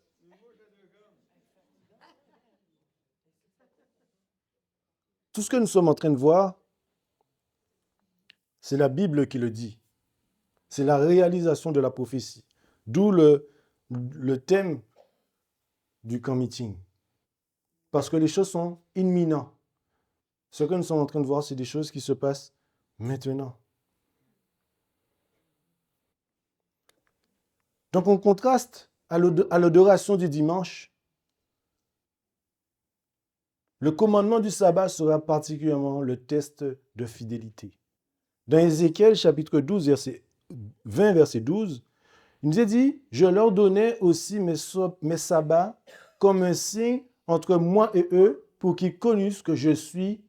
tout ce que nous sommes en train de voir, c'est la Bible qui le dit. C'est la réalisation de la prophétie. D'où le thème du camp meeting. Parce que les choses sont imminentes. Ce que nous sommes en train de voir, c'est des choses qui se passent maintenant. Donc on contraste à l'adoration du dimanche. Le commandement du sabbat sera particulièrement le test de fidélité. Dans Ézéchiel chapitre 12, verset 20, verset 12, il nous est dit, « Je leur donnais aussi mes sabbats comme un signe entre moi et eux pour qu'ils connussent que je suis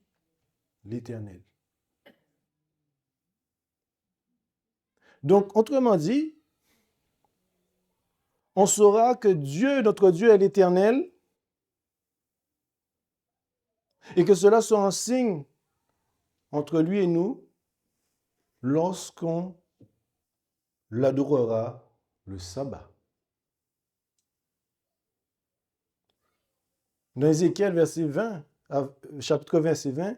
l'Éternel. » Donc, autrement dit, on saura que Dieu, notre Dieu, est l'Éternel et que cela sera un signe entre lui et nous lorsqu'on l'adorera le sabbat. Dans Ézéchiel chapitre 20, verset 20,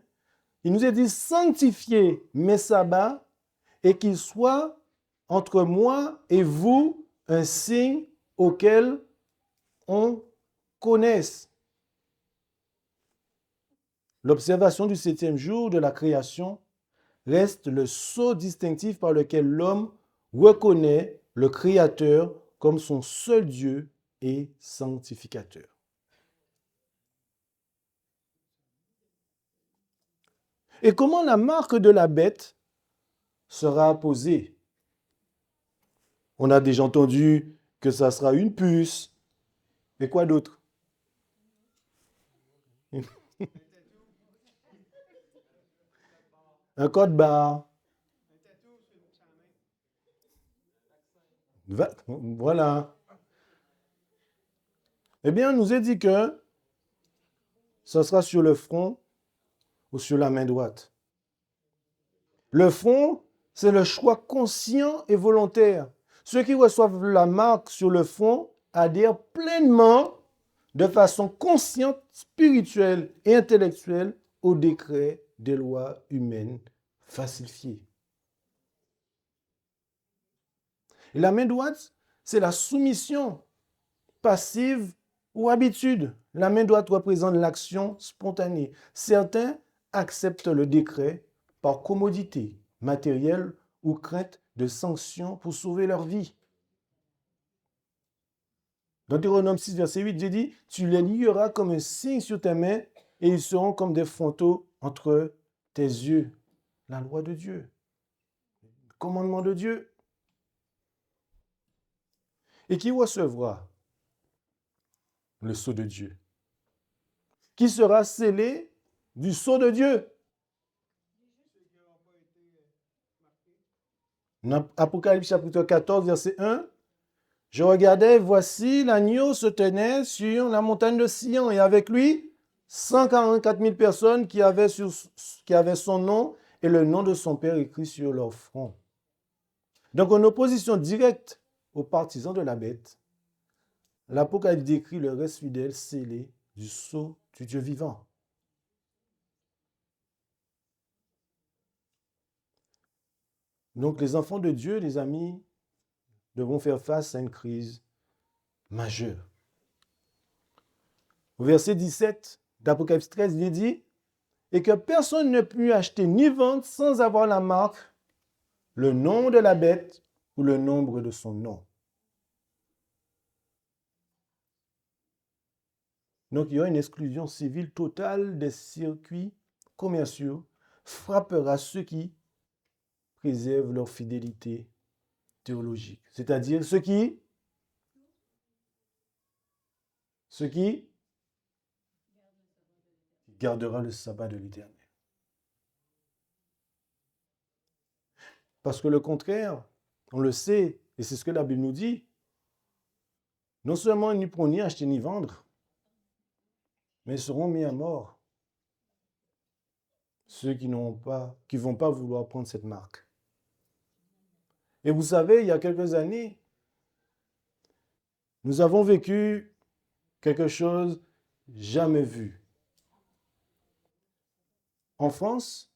il nous est dit, sanctifiez mes sabbats et qu'ils soient entre moi et vous un signe auquel on connaisse. L'observation du 7e jour de la création reste le sceau distinctif par lequel l'homme reconnaît le Créateur comme son seul Dieu et sanctificateur. Et comment la marque de la bête sera posée? On a déjà entendu que ça sera une puce. Et quoi d'autre? Un code barre. Voilà. Eh bien, on nous a dit que ça sera sur le front ou sur la main droite. Le front, c'est le choix conscient et volontaire. Ceux qui reçoivent la marque sur le front adhèrent pleinement, de façon consciente, spirituelle et intellectuelle, aux décrets des lois humaines falsifiées. Et la main droite, c'est la soumission passive ou habitude. La main droite représente l'action spontanée. Certains acceptent le décret par commodité matérielle ou crainte de sanctions pour sauver leur vie. Dans Deutéronome 6, verset 8, j'ai dit, tu les lieras comme un signe sur tes mains et ils seront comme des frontaux entre tes yeux. La loi de Dieu, le commandement de Dieu. Et qui recevra le sceau de Dieu? Qui sera scellé du sceau de Dieu? Apocalypse chapitre 14, verset 1. Je regardais, voici, l'agneau se tenait sur la montagne de Sion, et avec lui 144 000 personnes qui avaient son nom et le nom de son Père écrit sur leur front. Donc, en opposition directe aux partisans de la bête, l'Apocalypse décrit le reste fidèle scellé du sceau du Dieu vivant. Donc, les enfants de Dieu, les amis, devront faire face à une crise majeure. Au verset 17 d'Apocalypse 13, il est dit « Et que personne ne put acheter ni vendre sans avoir la marque, le nom de la bête ou le nombre de son nom. » Donc, il y aura une exclusion civile totale des circuits commerciaux, frappera ceux qui préservent leur fidélité théologique. C'est-à-dire ceux qui gardera le sabbat de l'Éternel. Parce que le contraire, on le sait, et c'est ce que la Bible nous dit, non seulement ils ne pourront ni acheter ni vendre, mais ils seront mis à mort. Ceux qui ne vont pas vouloir prendre cette marque. Et vous savez, il y a quelques années, nous avons vécu quelque chose jamais vu. En France,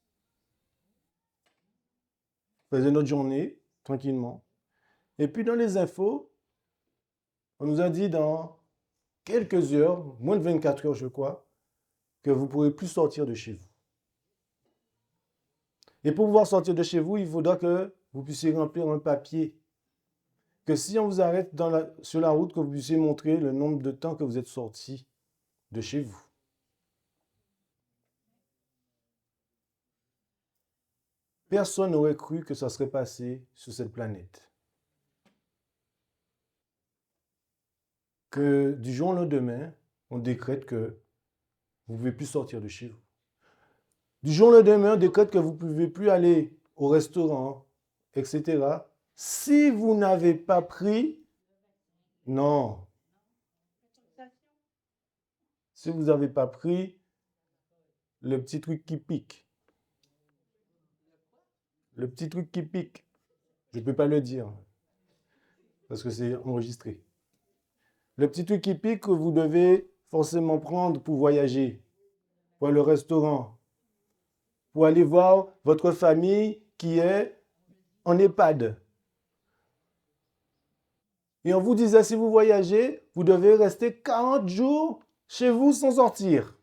on faisait notre journée tranquillement. Et puis dans les infos, on nous a dit dans quelques heures, moins de 24 heures je crois, que vous ne pourrez plus sortir de chez vous. Et pour pouvoir sortir de chez vous, il faudra que vous puissiez remplir un papier. Que si on vous arrête sur la route, que vous puissiez montrer le nombre de temps que vous êtes sorti de chez vous. Personne n'aurait cru que ça serait passé sur cette planète. Que du jour au lendemain, on décrète que vous ne pouvez plus sortir de chez vous. Du jour au lendemain, on décrète que vous ne pouvez plus aller au restaurant, etc. Si vous n'avez pas pris, non. Si vous n'avez pas pris le petit truc qui pique. Le petit truc qui pique. Je ne peux pas le dire parce que c'est enregistré. Le petit truc qui pique que vous devez forcément prendre pour voyager, pour aller au restaurant, pour aller voir votre famille qui est en EHPAD. Et on vous disait, si vous voyagez, vous devez rester 40 jours chez vous sans sortir.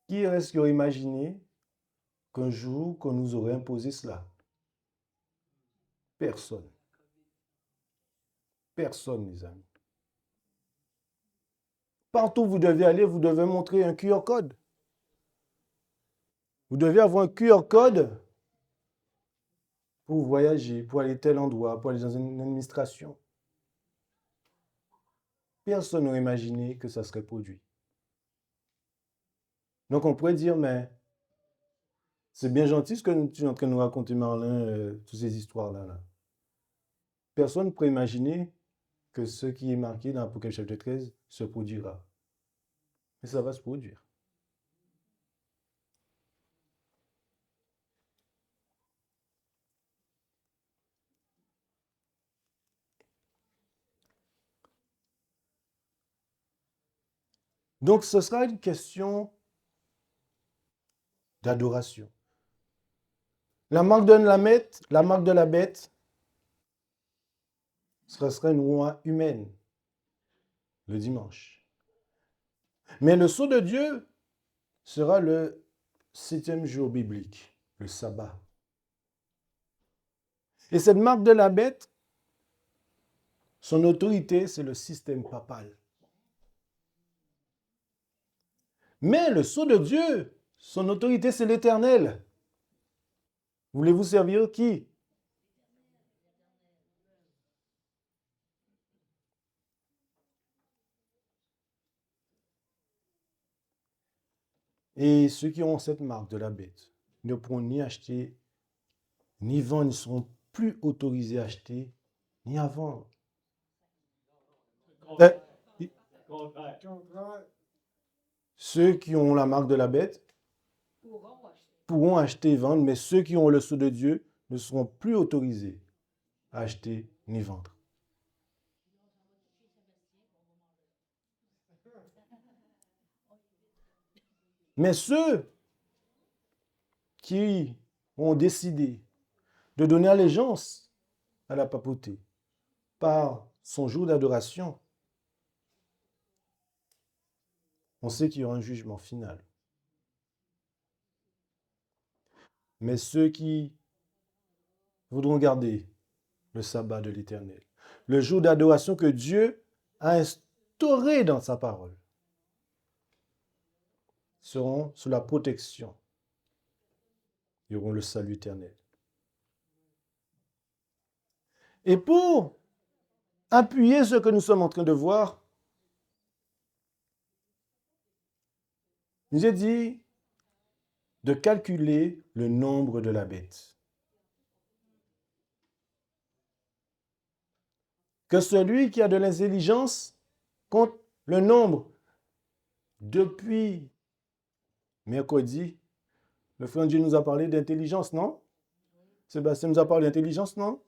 Qui est-ce qui aurait imaginé qu'un jour, qu'on nous aurait imposé cela? Personne. Personne, mes amis. Partout où vous devez aller, vous devez montrer un QR code. Vous devez avoir un QR code pour voyager, pour aller à tel endroit, pour aller dans une administration. Personne n'aurait imaginé que ça serait produit. Donc on pourrait dire, mais c'est bien gentil ce que tu es en train de nous raconter, Marlin, toutes ces histoires-là. Personne ne pourrait imaginer que ce qui est marqué dans l'Apocalypse chapitre 13 se produira. Mais ça va se produire. Donc ce sera une question d'adoration. La marque de la bête, ce sera une loi humaine, le dimanche. Mais le sceau de Dieu sera le 7e jour biblique, le sabbat. Et cette marque de la bête, son autorité, c'est le système papal. Mais le sceau de Dieu, son autorité, c'est l'Éternel. Voulez-vous servir qui? Et ceux qui ont cette marque de la bête ne pourront ni acheter, ni vendre, ne seront plus autorisés à acheter, ni à vendre. Ceux qui ont la marque de la bête pourront acheter et vendre, mais ceux qui ont le sceau de Dieu ne seront plus autorisés à acheter ni vendre. Mais ceux qui ont décidé de donner allégeance à la papauté par son jour d'adoration, on sait qu'il y aura un jugement final. Mais ceux qui voudront garder le sabbat de l'Éternel, le jour d'adoration que Dieu a instauré dans sa parole, seront sous la protection. Ils auront le salut éternel. Et pour appuyer ce que nous sommes en train de voir, il nous est dit de calculer le nombre de la bête. Que celui qui a de l'intelligence compte le nombre. Depuis mercredi, le frère Dieu nous a parlé d'intelligence, non? Sébastien nous a parlé d'intelligence, non?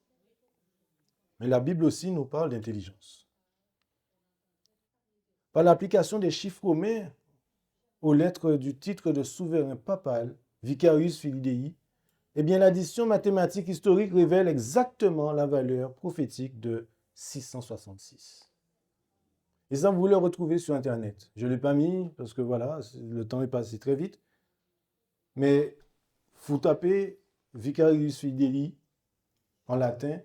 Mais la Bible aussi nous parle d'intelligence. Par l'application des chiffres romains aux lettres du titre de souverain papal, Vicarius Filii Dei, eh bien l'addition mathématique historique révèle exactement la valeur prophétique de 666. Et ça, vous le retrouvez sur Internet. Je ne l'ai pas mis parce que voilà, le temps est passé très vite. Mais vous tapez Vicarius Filii Dei en latin,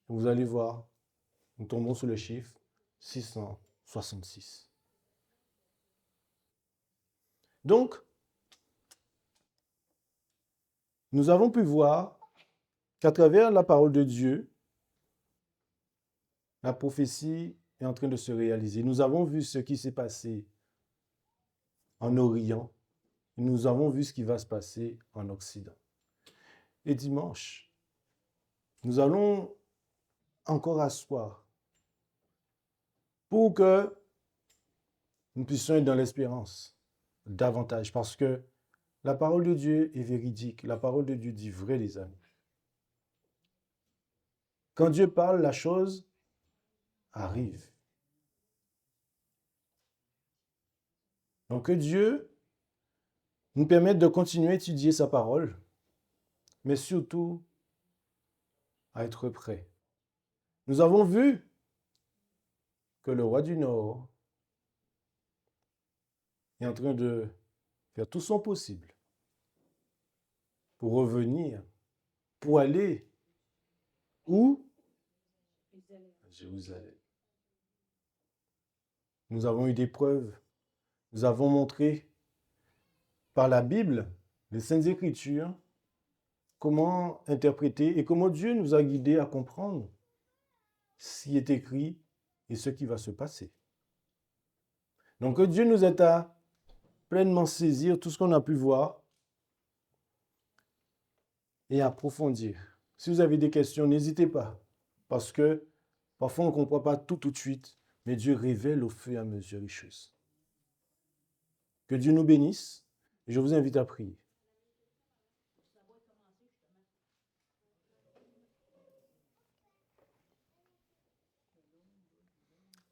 vous allez voir, nous tombons sur le chiffre 666. Donc, nous avons pu voir qu'à travers la parole de Dieu, la prophétie est en train de se réaliser. Nous avons vu ce qui s'est passé en Orient. Nous avons vu ce qui va se passer en Occident. Et dimanche, nous allons encore asseoir pour que nous puissions être dans l'espérance davantage. Parce que la parole de Dieu est véridique. La parole de Dieu dit vrai, les amis. Quand Dieu parle, la chose arrive. Donc que Dieu nous permette de continuer à étudier sa parole, mais surtout à être prêt. Nous avons vu que le roi du Nord est en train de faire tout son possible pour revenir, pour aller où? À Jérusalem. Nous avons eu des preuves. Nous avons montré par la Bible, les Saintes Écritures, comment interpréter et comment Dieu nous a guidés à comprendre ce qui est écrit et ce qui va se passer. Donc que Dieu nous aide à pleinement saisir tout ce qu'on a pu voir et approfondir. Si vous avez des questions, n'hésitez pas, parce que parfois on ne comprend pas tout de suite, mais Dieu révèle au fur et à mesure les choses. Que Dieu nous bénisse. Et je vous invite à prier.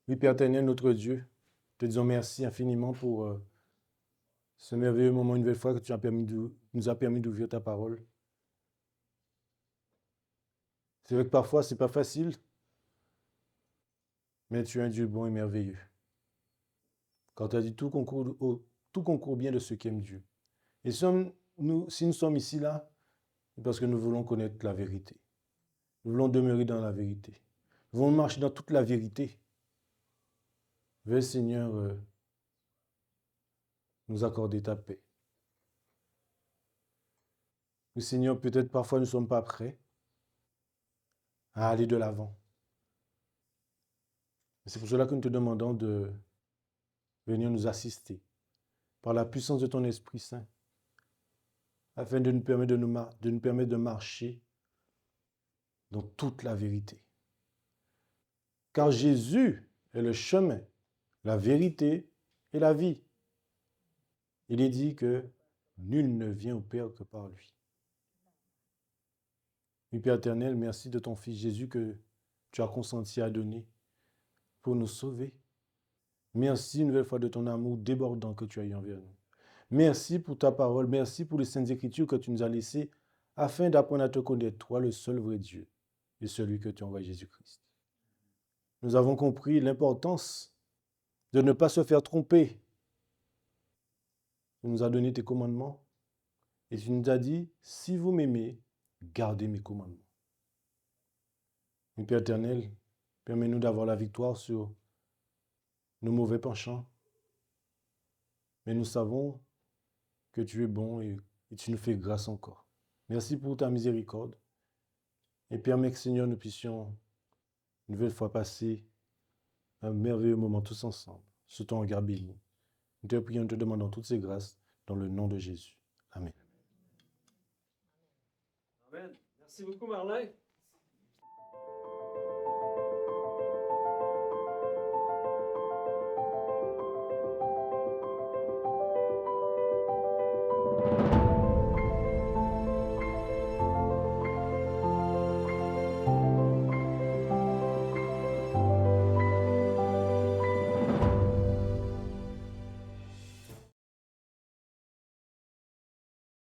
Oui, Père éternel, notre Dieu, te disons merci infiniment pour ce merveilleux moment, une nouvelle fois, que tu nous as permis d'ouvrir ta parole. C'est vrai que parfois, ce n'est pas facile, mais tu es un Dieu bon et merveilleux. Quand tu as dit tout concourt bien de ceux qui aiment Dieu. Et si nous sommes ici, là, c'est parce que nous voulons connaître la vérité. Nous voulons demeurer dans la vérité. Nous voulons marcher dans toute la vérité. Veuille, Seigneur, nous accorder ta paix. Mais Seigneur, peut-être parfois nous ne sommes pas prêts à aller de l'avant. C'est pour cela que nous te demandons de venir nous assister par la puissance de ton Esprit Saint, afin de nous permettre de marcher dans toute la vérité. Car Jésus est le chemin, la vérité et la vie. Il est dit que nul ne vient au Père que par lui. Oui, Père éternel, merci de ton Fils Jésus que tu as consenti à donner pour nous sauver. Merci une nouvelle fois de ton amour débordant que tu as eu envers nous. Merci pour ta parole, merci pour les saintes écritures que tu nous as laissées afin d'apprendre à te connaître, toi le seul vrai Dieu et celui que tu envoies, Jésus-Christ. Nous avons compris l'importance de ne pas se faire tromper. Tu nous as donné tes commandements et tu nous as dit, si vous m'aimez, gardez mes commandements. Mon Père éternel, permets-nous d'avoir la victoire sur nos mauvais penchants. Mais nous savons que tu es bon et tu nous fais grâce encore. Merci pour ta miséricorde. Et permets que, Seigneur, nous puissions une nouvelle fois passer un merveilleux moment tous ensemble, sous ton regard béni. Nous te prions, nous te demandons toutes ces grâces dans le nom de Jésus. Amen.
Amen. Merci beaucoup, Marlin.